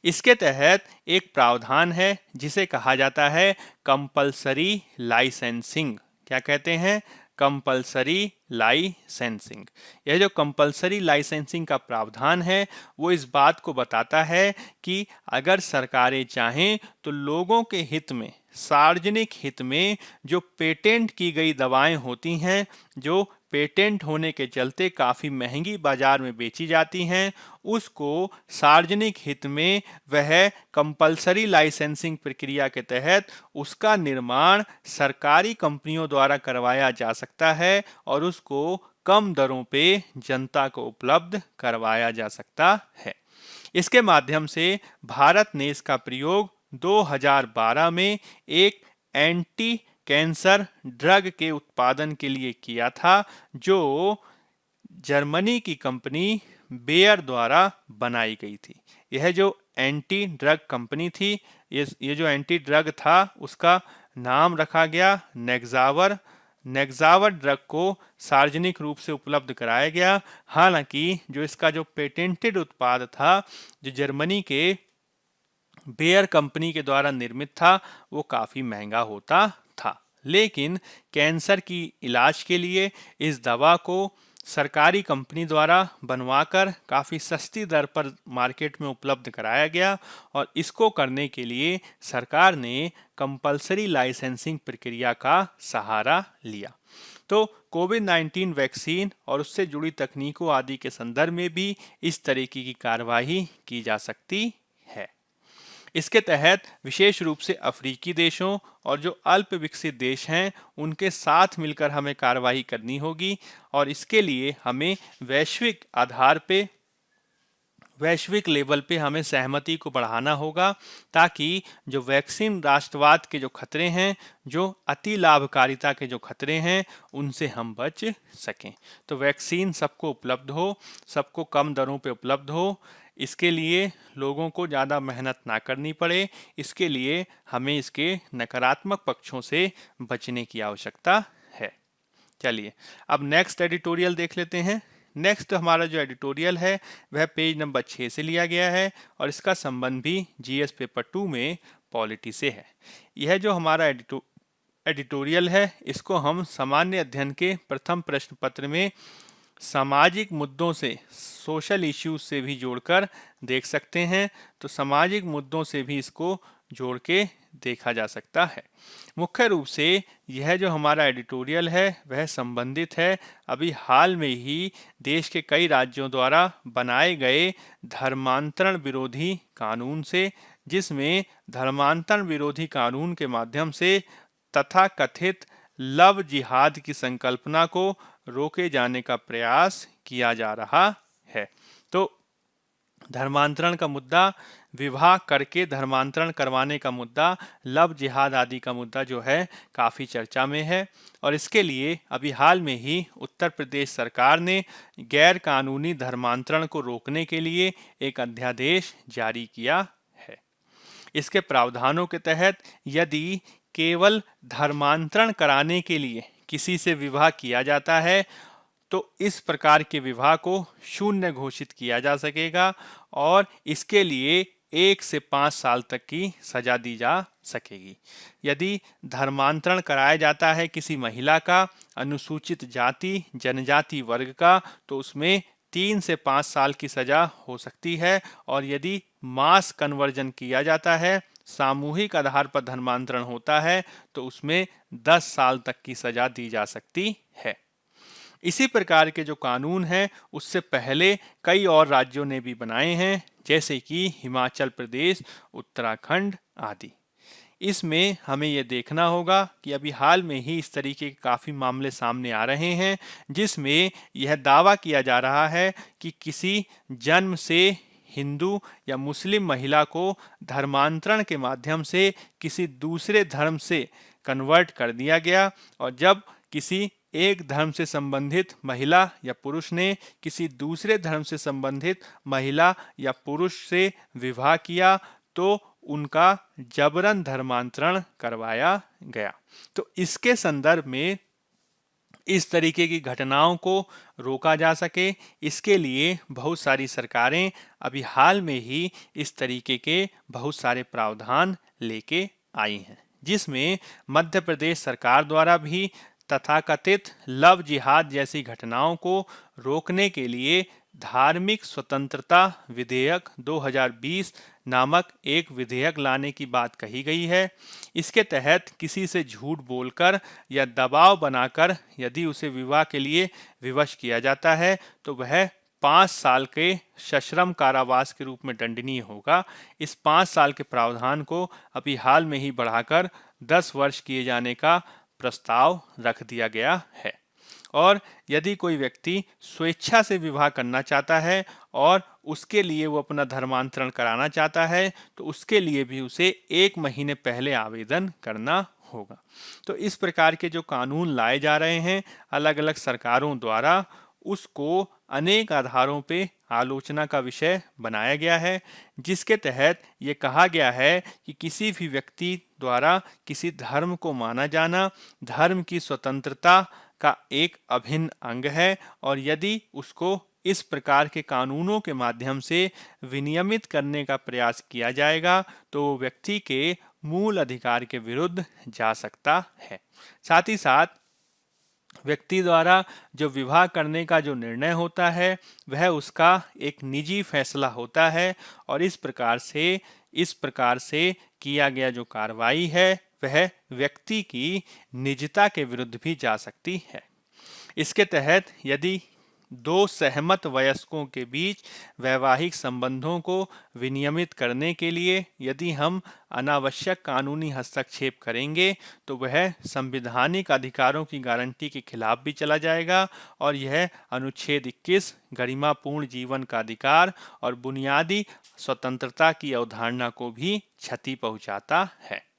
इसके तहत एक प्रावधान है जिसे कहा जाता है कंपल्सरी लाइसेंसिंग। क्या कहते हैं? Compulsory licensing. यह जो कंपल्सरी लाइसेंसिंग का प्रावधान है वो इस बात को बताता है कि अगर सरकारें चाहें तो लोगों के हित में, सार्वजनिक हित में जो पेटेंट की गई दवाएं होती हैं, जो पेटेंट होने के चलते काफ़ी महंगी बाजार में बेची जाती हैं, उसको सार्वजनिक हित में वह कंपल्सरी लाइसेंसिंग प्रक्रिया के तहत उसका निर्माण सरकारी कंपनियों द्वारा करवाया जा सकता है और उसको कम दरों पे जनता को उपलब्ध करवाया जा सकता है। इसके माध्यम से भारत ने इसका प्रयोग 2012 में एक एंटी कैंसर ड्रग के उत्पादन के लिए किया था, जो जर्मनी की कंपनी बेयर द्वारा बनाई गई थी। यह जो एंटी ड्रग कंपनी थी। ये जो एंटी ड्रग था उसका नाम रखा गया नेक्सावर। नेक्सावर ड्रग को सार्वजनिक रूप से उपलब्ध कराया गया। हालांकि जो इसका जो पेटेंटेड उत्पाद था, जो जर्मनी के बेयर कंपनी के द्वारा निर्मित था, वो काफ़ी महंगा होता था। लेकिन कैंसर की इलाज के लिए इस दवा को सरकारी कंपनी द्वारा बनवाकर काफ़ी सस्ती दर पर मार्केट में उपलब्ध कराया गया और इसको करने के लिए सरकार ने कंपलसरी लाइसेंसिंग प्रक्रिया का सहारा लिया। तो कोविड-19 वैक्सीन और उससे जुड़ी तकनीकों आदि के संदर्भ में भी इस तरीके की कार्यवाही की जा सकती है। इसके तहत विशेष रूप से अफ्रीकी देशों और जो अल्प विकसित देश हैं उनके साथ मिलकर हमें कार्रवाई करनी होगी और इसके लिए हमें वैश्विक आधार पे, वैश्विक लेवल पे हमें सहमति को बढ़ाना होगा, ताकि जो वैक्सीन राष्ट्रवाद के जो खतरे हैं, जो अति लाभकारिता के जो खतरे हैं, उनसे हम बच सकें। तो वैक्सीन सबको उपलब्ध हो, सबको कम दरों पे उपलब्ध हो, इसके लिए लोगों को ज़्यादा मेहनत ना करनी पड़े, इसके लिए हमें इसके नकारात्मक पक्षों से बचने की आवश्यकता है। चलिए अब नेक्स्ट एडिटोरियल देख लेते हैं। नेक्स्ट हमारा जो एडिटोरियल है वह पेज नंबर 6 से लिया गया है और इसका संबंध भी जीएस पेपर 2 में पॉलिटी से है। यह जो हमारा एडिटोरियल है इसको हम सामान्य अध्ययन के प्रथम प्रश्न पत्र में सामाजिक मुद्दों से, सोशल इश्यूज से भी जोड़कर देख सकते हैं। तो सामाजिक मुद्दों से भी इसको जोड़ के देखा जा सकता है। मुख्य रूप से यह जो हमारा एडिटोरियल है वह संबंधित है अभी हाल में ही देश के कई राज्यों द्वारा बनाए गए धर्मांतरण विरोधी कानून से, जिसमें धर्मांतरण विरोधी कानून के माध्यम से तथाकथित लव जिहाद की संकल्पना को रोके जाने का प्रयास किया जा रहा है। तो धर्मांतरण का मुद्दा, विवाह करके धर्मांतरण करवाने का मुद्दा, लव जिहाद आदि का मुद्दा जो है काफ़ी चर्चा में है और इसके लिए अभी हाल में ही उत्तर प्रदेश सरकार ने गैर कानूनी धर्मांतरण को रोकने के लिए एक अध्यादेश जारी किया है। इसके प्रावधानों के तहत यदि केवल धर्मांतरण कराने के लिए किसी से विवाह किया जाता है तो इस प्रकार के विवाह को शून्य घोषित किया जा सकेगा और इसके लिए 1 से 5 साल तक की सजा दी जा सकेगी। यदि धर्मांतरण कराया जाता है किसी महिला का, अनुसूचित जाति जनजाति वर्ग का, तो उसमें 3 से 5 साल की सजा हो सकती है और यदि मास कन्वर्जन किया जाता है, सामूहिक आधार पर धर्मांतरण होता है, तो उसमें 10 साल तक की सजा दी जा सकती है। इसी प्रकार के जो कानून हैं उससे पहले कई और राज्यों ने भी बनाए हैं, जैसे कि हिमाचल प्रदेश, उत्तराखंड आदि। इसमें हमें ये देखना होगा कि अभी हाल में ही इस तरीके के काफ़ी मामले सामने आ रहे हैं जिसमें यह दावा किया जा रहा है कि किसी जन्म से हिंदू या मुस्लिम महिला को धर्मांतरण के माध्यम से किसी दूसरे धर्म से कन्वर्ट कर दिया गया और जब किसी एक धर्म से संबंधित महिला या पुरुष ने किसी दूसरे धर्म से संबंधित महिला या पुरुष से विवाह किया तो उनका जबरन धर्मांतरण करवाया गया। तो इसके संदर्भ में इस तरीके की घटनाओं को रोका जा सके, इसके लिए बहुत सारी सरकारें अभी हाल में ही इस तरीके के बहुत सारे प्रावधान लेके आई हैं, जिसमें मध्य प्रदेश सरकार द्वारा भी तथाकथित लव जिहाद जैसी घटनाओं को रोकने के लिए धार्मिक स्वतंत्रता विधेयक 2020 नामक एक विधेयक लाने की बात कही गई है। इसके तहत किसी से झूठ बोलकर या दबाव बनाकर यदि उसे विवाह के लिए विवश किया जाता है तो वह 5 साल के सश्रम कारावास के रूप में दंडनीय होगा। इस 5 साल के प्रावधान को अभी हाल में ही बढ़ाकर 10 वर्ष किए जाने का प्रस्ताव रख दिया गया है। और यदि कोई व्यक्ति स्वेच्छा से विवाह करना चाहता है और उसके लिए वो अपना धर्मांतरण कराना चाहता है तो उसके लिए भी उसे 1 महीने पहले आवेदन करना होगा। तो इस प्रकार के जो कानून लाए जा रहे हैं अलग अलग सरकारों द्वारा, उसको अनेक आधारों पे आलोचना का विषय बनाया गया है, जिसके तहत ये कहा गया है कि किसी भी व्यक्ति द्वारा किसी धर्म को माना जाना धर्म की स्वतंत्रता का एक अभिन्न अंग है और यदि उसको इस प्रकार के कानूनों के माध्यम से विनियमित करने का प्रयास किया जाएगा तो वो व्यक्ति के मूल अधिकार के विरुद्ध जा सकता है। साथ ही साथ व्यक्ति द्वारा जो विवाह करने का जो निर्णय होता है वह उसका एक निजी फैसला होता है और इस प्रकार से किया गया जो कार्रवाई है वह व्यक्ति की निजता के विरुद्ध भी जा सकती है। इसके तहत यदि दो सहमत वयस्कों के बीच वैवाहिक संबंधों को विनियमित करने के लिए यदि हम अनावश्यक कानूनी हस्तक्षेप करेंगे तो वह संवैधानिक अधिकारों की गारंटी के खिलाफ भी चला जाएगा और यह अनुच्छेद 21 गरिमापूर्ण जीवन का अधिकार और बुनियादी स्वतंत्रता की अवधारणा को भी क्षति पहुंचाता है।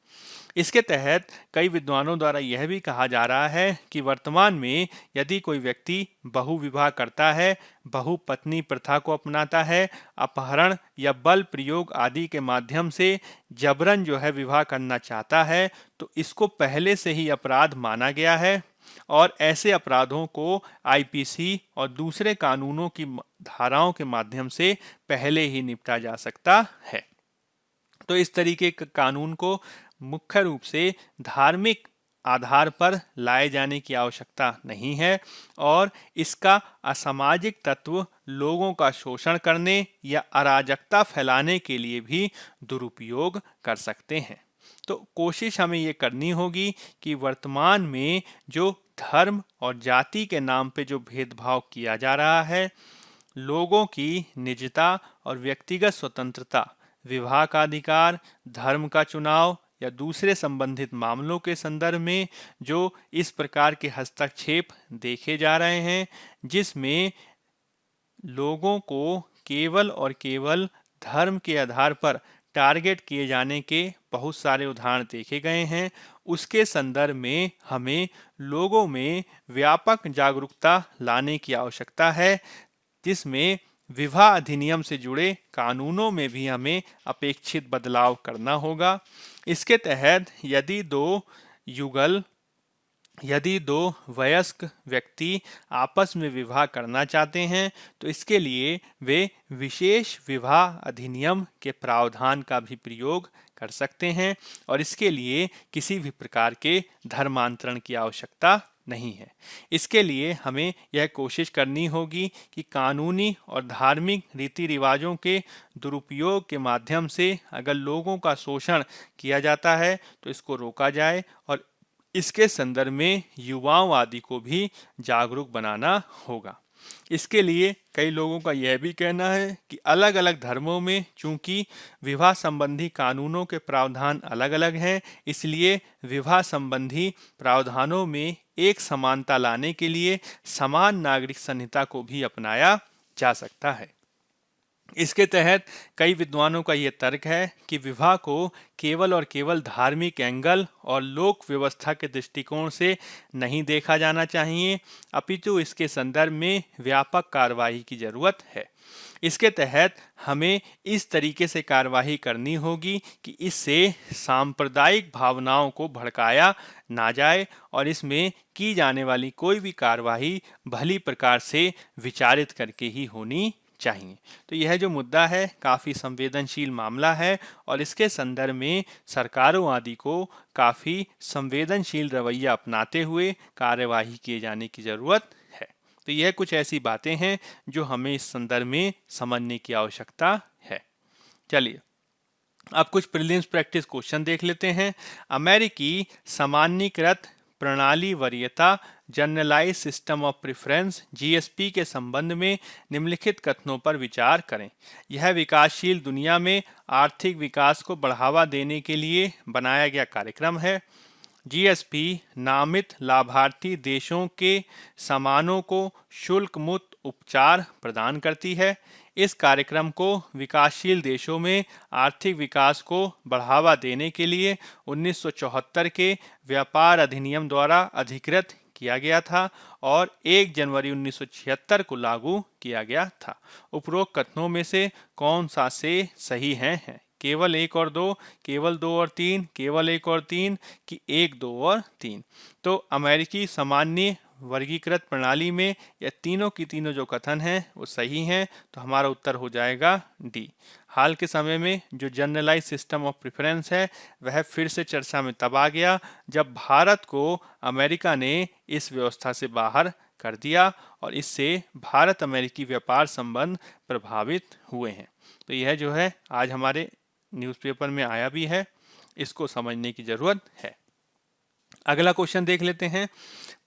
इसके तहत कई विद्वानों द्वारा यह भी कहा जा रहा है कि वर्तमान में यदि कोई व्यक्ति बहुविवाह करता है, बहुपत्नी प्रथा को अपनाता है, अपहरण या बल प्रयोग आदि के माध्यम से जबरन जो है विवाह करना चाहता है तो इसको पहले से ही अपराध माना गया है और ऐसे अपराधों को आईपीसी और दूसरे कानूनों की धाराओं के माध्यम से पहले ही निपटा जा सकता है। तो इस तरीके के कानून को मुख्य रूप से धार्मिक आधार पर लाए जाने की आवश्यकता नहीं है और इसका असामाजिक तत्व लोगों का शोषण करने या अराजकता फैलाने के लिए भी दुरुपयोग कर सकते हैं। तो कोशिश हमें ये करनी होगी कि वर्तमान में जो धर्म और जाति के नाम पे जो भेदभाव किया जा रहा है, लोगों की निजता और व्यक्तिगत स्वतंत्रता, विवाह का अधिकार, धर्म का चुनाव या दूसरे संबंधित मामलों के संदर्भ में जो इस प्रकार के हस्तक्षेप देखे जा रहे हैं जिसमें लोगों को केवल और केवल धर्म के आधार पर टारगेट किए जाने के बहुत सारे उदाहरण देखे गए हैं, उसके संदर्भ में हमें लोगों में व्यापक जागरूकता लाने की आवश्यकता है, जिसमें विवाह अधिनियम से जुड़े कानूनों में भी हमें अपेक्षित बदलाव करना होगा। इसके तहत यदि दो वयस्क व्यक्ति आपस में विवाह करना चाहते हैं तो इसके लिए वे विशेष विवाह अधिनियम के प्रावधान का भी प्रयोग कर सकते हैं और इसके लिए किसी भी प्रकार के धर्मांतरण की आवश्यकता नहीं है। इसके लिए हमें यह कोशिश करनी होगी कि कानूनी और धार्मिक रीति रिवाजों के दुरुपयोग के माध्यम से अगर लोगों का शोषण किया जाता है तो इसको रोका जाए और इसके संदर्भ में युवाओं आदि को भी जागरूक बनाना होगा। इसके लिए कई लोगों का यह भी कहना है कि अलग अलग धर्मों में चूंकि विवाह संबंधी कानूनों के प्रावधान अलग अलग हैं, इसलिए विवाह संबंधी प्रावधानों में एक समानता लाने के लिए समान नागरिक संहिता को भी अपनाया जा सकता है। इसके तहत कई विद्वानों का यह तर्क है कि विवाह को केवल और केवल धार्मिक एंगल और लोक व्यवस्था के दृष्टिकोण से नहीं देखा जाना चाहिए, अपितु इसके संदर्भ में व्यापक कार्रवाई की जरूरत है। इसके तहत हमें इस तरीके से कार्रवाई करनी होगी कि इससे सांप्रदायिक भावनाओं को भड़काया ना जाए और इसमें की जाने वाली कोई भी कार्रवाई भली प्रकार से विचारित करके ही होनी चाहिए। तो यह जो मुद्दा है काफ़ी संवेदनशील मामला है और इसके संदर्भ में सरकारों आदि को काफ़ी संवेदनशील रवैया अपनाते हुए कार्यवाही किए जाने की ज़रूरत है। तो यह कुछ ऐसी बातें हैं जो हमें इस संदर्भ में समझने की आवश्यकता है। चलिए अब कुछ प्रीलिम्स प्रैक्टिस क्वेश्चन देख लेते हैं। अमेरिकी सामान्यीकृत प्रणाली वरीयता generalise system of preference GSP के संबंध में निम्नलिखित कथनों पर विचार करें। यह विकासशील दुनिया में आर्थिक विकास को बढ़ावा देने के लिए बनाया गया कार्यक्रम है। जीएसपी नामित लाभार्थी देशों के सामानों को शुल्क मुक्त उपचार प्रदान करती है। इस कार्यक्रम को विकासशील देशों में आर्थिक विकास को बढ़ावा देने के लिए 1974 के व्यापार अधिनियम द्वारा अधिकृत किया गया था और 1 जनवरी 1976 को लागू किया गया था। उपरोक्त कथनों में से कौन सा से सही है? केवल 1 और 2, केवल 2 और 3, केवल 1 और 3 कि 1, 2 और 3? तो अमेरिकी सामान्य वर्गीकृत प्रणाली में यह तीनों की तीनों जो कथन हैं वो सही हैं, तो हमारा उत्तर हो जाएगा डी। हाल के समय में जो जनरलाइज सिस्टम ऑफ प्रेफरेंस है वह फिर से चर्चा में तब आ गया जब भारत को अमेरिका ने इस व्यवस्था से बाहर कर दिया और इससे भारत अमेरिकी व्यापार संबंध प्रभावित हुए हैं। तो यह जो है आज हमारे न्यूज़पेपर में आया भी है, इसको समझने की जरूरत है। अगला क्वेश्चन देख लेते हैं।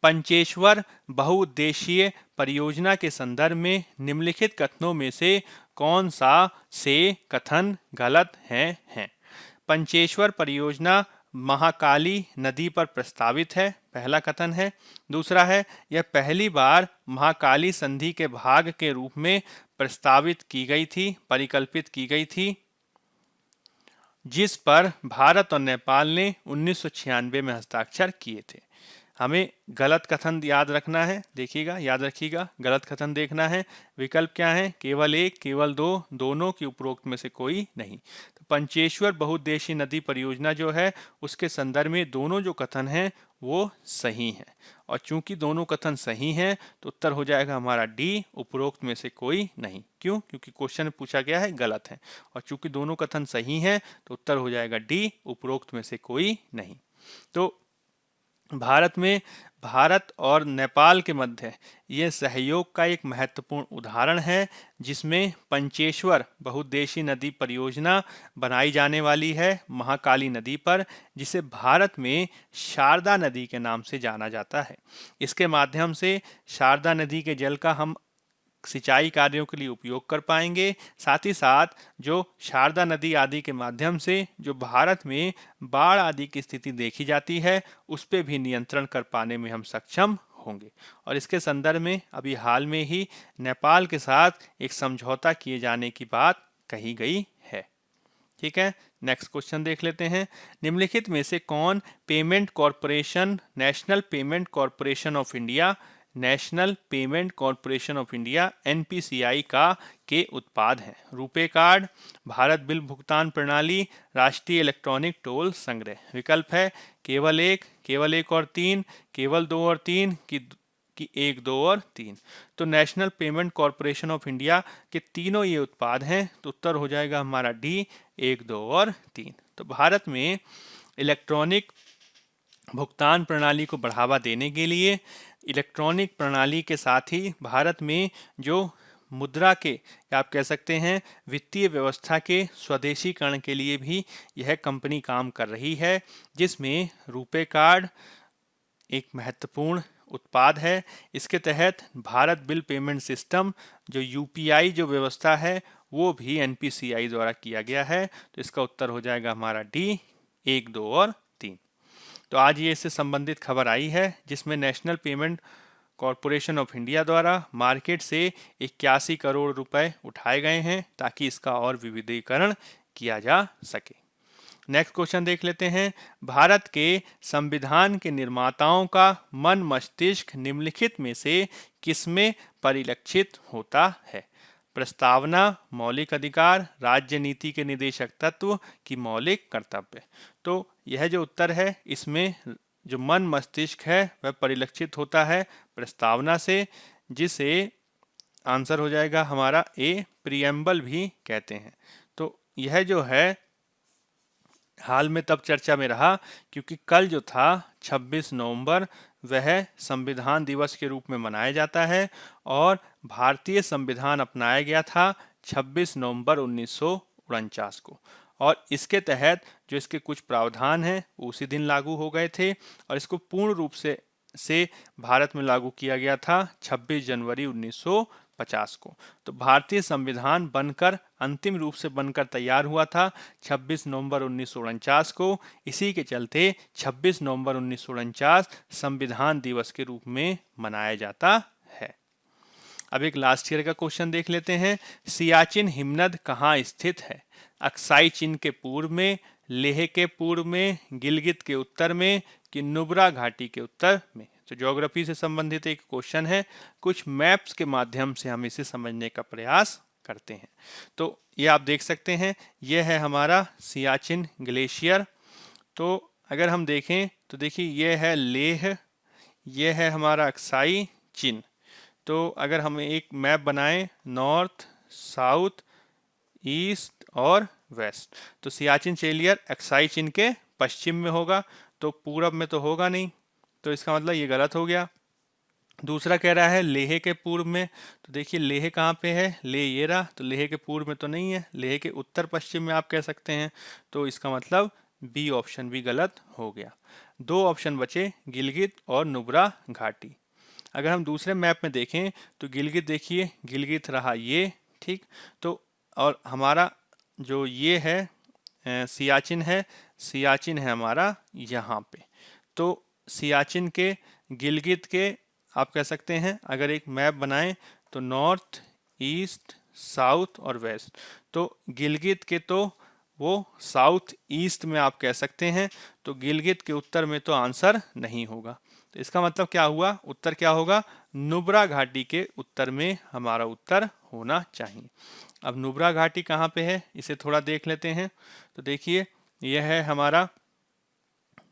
पंचेश्वर बहुउद्देशीय परियोजना के संदर्भ में निम्नलिखित कथनों में से कौन सा से कथन गलत है? पंचेश्वर परियोजना महाकाली नदी पर प्रस्तावित है, पहला कथन है। दूसरा है यह पहली बार महाकाली संधि के भाग के रूप में प्रस्तावित की गई थी, परिकल्पित की गई थी, जिस पर भारत और नेपाल ने 1996 में हस्ताक्षर किए थे। हमें गलत कथन याद रखना है, देखिएगा, याद रखिएगा, गलत कथन देखना है। विकल्प क्या है? केवल 1, केवल 2, दोनों की उपरोक्त में से कोई नहीं। तो पंचेश्वर बहुउद्देशीय नदी परियोजना जो है उसके संदर्भ में दोनों जो कथन हैं वो सही हैं, और चूंकि दोनों कथन सही हैं तो उत्तर हो जाएगा हमारा डी, उपरोक्त में से कोई नहीं। क्यों? क्योंकि क्वेश्चन में पूछा गया है गलत है, और चूंकि दोनों कथन सही हैं तो उत्तर हो जाएगा डी, उपरोक्त में से कोई नहीं। तो भारत और नेपाल के मध्य ये सहयोग का एक महत्वपूर्ण उदाहरण है, जिसमें पंचेश्वर बहुउद्देशीय नदी परियोजना बनाई जाने वाली है महाकाली नदी पर, जिसे भारत में शारदा नदी के नाम से जाना जाता है। इसके माध्यम से शारदा नदी के जल का हम सिंचाई कार्यों के लिए उपयोग कर पाएंगे। साथ ही साथ जो शारदा नदी आदि के माध्यम से जो भारत में बाढ़ आदि की स्थिति देखी जाती है उस पर भी नियंत्रण कर पाने में हम सक्षम होंगे। और इसके संदर्भ में अभी हाल में ही नेपाल के साथ एक समझौता किए जाने की बात कही गई है। ठीक है, नेक्स्ट क्वेश्चन देख लेते हैं। निम्नलिखित में से कौन payment corporation, national payment corporation of India, national payment corporation of India NPCI का के उत्पाद हैं? रुपे कार्ड, भारत बिल भुगतान प्रणाली, राष्ट्रीय इलेक्ट्रॉनिक टोल संग्रह। विकल्प है केवल 1, केवल 1 और 3, केवल 2 और 3 कि 1, 2 और 3। तो national payment corporation of India के तीनों ये उत्पाद हैं, तो उत्तर हो जाएगा हमारा डी, 1, 2 और 3। तो भारत में इलेक्ट्रॉनिक भुगतान प्रणाली को बढ़ावा देने के लिए इलेक्ट्रॉनिक प्रणाली के साथ ही भारत में जो मुद्रा के, या आप कह सकते हैं वित्तीय व्यवस्था के स्वदेशीकरण के लिए भी यह कंपनी काम कर रही है, जिसमें रुपे कार्ड एक महत्वपूर्ण उत्पाद है। इसके तहत भारत बिल पेमेंट सिस्टम जो यूपीआई जो व्यवस्था है वो भी एनपीसीआई द्वारा किया गया है। तो इसका उत्तर हो जाएगा हमारा डी, 1, 2 और 3। तो आज ये इससे संबंधित खबर आई है, जिसमें national payment corporation of India द्वारा मार्केट से 81 करोड़ रुपए उठाए गए हैं ताकि इसका और विविधीकरण किया जा सके। नेक्स्ट क्वेश्चन देख लेते हैं। भारत के संविधान के निर्माताओं का मन मस्तिष्क निम्नलिखित में से किसमें परिलक्षित होता है? प्रस्तावना, मौलिक अधिकार, राज्य नीति के निदेशक तत्व की मौलिक कर्तव्य। तो यह जो उत्तर है इसमें जो मन मस्तिष्क है वह परिलक्षित होता है प्रस्तावना से, जिसे आंसर हो जाएगा हमारा ए, प्रियम्बल भी कहते हैं। तो यह जो है हाल में तब चर्चा में रहा क्योंकि कल जो था 26 नवंबर वह संविधान दिवस के रूप में मनाया जाता है और भारतीय संविधान अपनाया गया था 26 नवंबर 1949 को, और इसके तहत जो इसके कुछ प्रावधान हैं उसी दिन लागू हो गए थे और इसको पूर्ण रूप से भारत में लागू किया गया था 26 जनवरी 1950 को। तो भारतीय संविधान बनकर अंतिम रूप से बनकर तैयार हुआ था 26 नवंबर 1949 को। इसी के चलते 26 नवंबर 1949 संविधान दिवस के रूप में मनाया जाता है। अब एक लास्ट ईयर का क्वेश्चन देख लेते हैं। सियाचिन हिमनद कहाँ स्थित है? अक्साई चीन के पूर्व में, लेह के पूर्व में, गिलगित के उत्तर में कि नुब्रा घाटी के उत्तर में? तो ज्योग्राफी से संबंधित एक क्वेश्चन है, कुछ मैप्स के माध्यम से हम इसे समझने का प्रयास करते हैं। तो ये आप देख सकते हैं, यह है हमारा सियाचिन ग्लेशियर। तो अगर हम देखें तो देखिए यह है लेह, यह है हमारा अक्साई चिन। तो अगर हम एक मैप बनाएं नॉर्थ, साउथ, ईस्ट और वेस्ट, तो सियाचिन ग्लेशियर अक्साई चिन के पश्चिम में होगा, तो पूरब में तो होगा नहीं, तो इसका मतलब ये गलत हो गया। दूसरा कह रहा है लेह के पूर्व में, तो देखिए लेह कहाँ पे है, लेह ये रहा, तो लेह के पूर्व में तो नहीं है, लेह के उत्तर पश्चिम में आप कह सकते हैं, तो इसका मतलब बी ऑप्शन भी गलत हो गया। दो ऑप्शन बचे, गिलगित और नुब्रा घाटी। अगर हम दूसरे मैप में देखें तो गिलगित देखिए, गिलगित रहा ये, ठीक, तो और हमारा जो ये है सियाचिन है, सियाचिन है हमारा यहाँ पे। तो सियाचिन के, गिलगित के आप कह सकते हैं अगर एक मैप बनाएं तो नॉर्थ, ईस्ट, साउथ और वेस्ट, तो गिलगित के तो वो साउथ ईस्ट में आप कह सकते हैं, तो गिलगित के उत्तर में तो आंसर नहीं होगा। तो इसका मतलब क्या हुआ, उत्तर क्या होगा, नुब्रा घाटी के उत्तर में हमारा उत्तर होना चाहिए। अब नुब्रा घाटी कहाँ पे है, इसे थोड़ा देख लेते हैं। तो देखिए यह है हमारा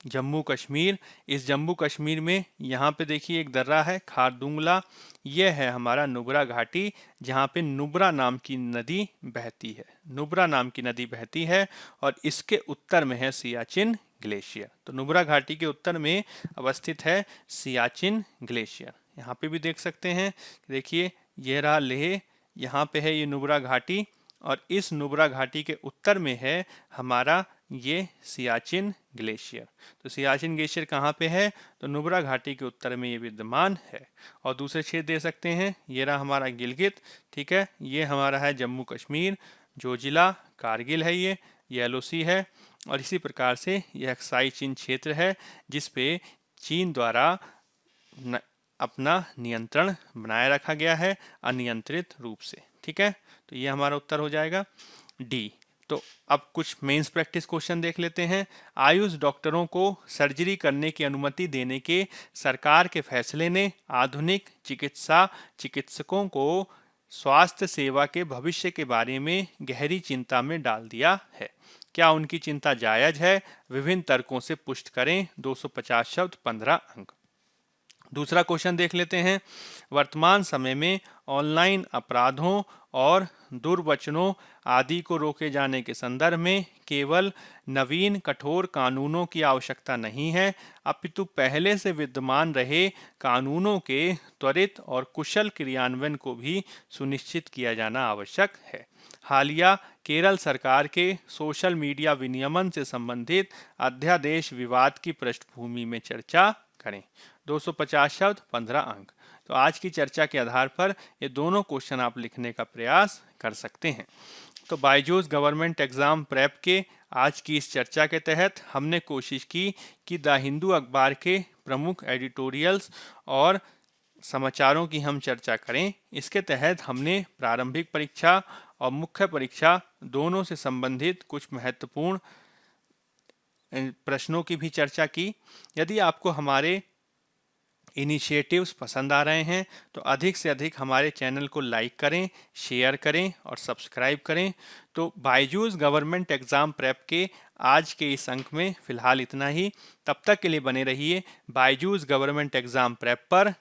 जम्मू कश्मीर। इस जम्मू कश्मीर में यहाँ पे देखिए एक दर्रा है खारदुंगला, यह है हमारा नुब्रा घाटी, जहाँ पे नुब्रा नाम की नदी बहती है, नुब्रा नाम की नदी बहती है, और इसके उत्तर में है सियाचिन ग्लेशियर। तो नुब्रा घाटी के उत्तर में अवस्थित है सियाचिन ग्लेशियर। यहाँ पे भी देख सकते हैं, देखिए यह रहा लेह, यहाँ पे है ये नुब्रा घाटी, और इस नुब्रा घाटी के उत्तर में है हमारा ये सियाचिन ग्लेशियर। तो सियाचिन ग्लेशियर कहाँ पे है, तो नुब्रा घाटी के उत्तर में ये विद्यमान है। और दूसरे क्षेत्र दे सकते हैं, ये रहा हमारा गिलगित, ठीक है, ये हमारा है जम्मू कश्मीर, जो जिला कारगिल है, ये एलओसी है, और इसी प्रकार से यह अक्साई चीन क्षेत्र है जिस पे चीन द्वारा अपना नियंत्रण बनाए रखा गया है अनियंत्रित रूप से, ठीक है। तो ये हमारा उत्तर हो जाएगा डी। तो अब कुछ मेंस प्रैक्टिस क्वेश्चन देख लेते हैं। आयुष डॉक्टरों को सर्जरी करने की अनुमति देने के सरकार के फैसले ने आधुनिक चिकित्सकों को स्वास्थ्य सेवा के भविष्य के बारे में गहरी चिंता में डाल दिया है। क्या उनकी चिंता जायज है, विभिन्न तर्कों से पुष्ट करें। 250 शब्द 15 अंक। दूसरा क्वेश्चन देख लेते हैं। वर्तमान समय में ऑनलाइन अपराधों और दुर्वचनों आदि को रोके जाने के संदर्भ में केवल नवीन कठोर कानूनों की आवश्यकता नहीं है, अपितु पहले से विद्यमान रहे कानूनों के त्वरित और कुशल क्रियान्वयन को भी सुनिश्चित किया जाना आवश्यक है। हालिया केरल सरकार के सोशल मीडिया विनियमन से संबंधित अध्यादेश विवाद की पृष्ठभूमि में चर्चा करें। 250 शब्द 15 अंक। तो आज की चर्चा के आधार पर ये दोनों क्वेश्चन आप लिखने का प्रयास कर सकते हैं। तो बायजूस गवर्नमेंट एग्जाम प्रेप के आज की इस चर्चा के तहत हमने कोशिश की कि द हिंदू अखबार के प्रमुख एडिटोरियल्स और समाचारों की हम चर्चा करें। इसके तहत हमने प्रारंभिक परीक्षा और मुख्य परीक्षा दोनों से संबंधित कुछ महत्वपूर्ण प्रश्नों की भी चर्चा की। यदि आपको हमारे इनिशिएटिव्स पसंद आ रहे हैं तो अधिक से अधिक हमारे चैनल को लाइक करें, शेयर करें और सब्सक्राइब करें। तो बायजूस गवर्नमेंट एग्जाम प्रेप के आज के इस अंक में फिलहाल इतना ही। तब तक के लिए बने रहिए बायजूस गवर्नमेंट एग्जाम प्रेप पर।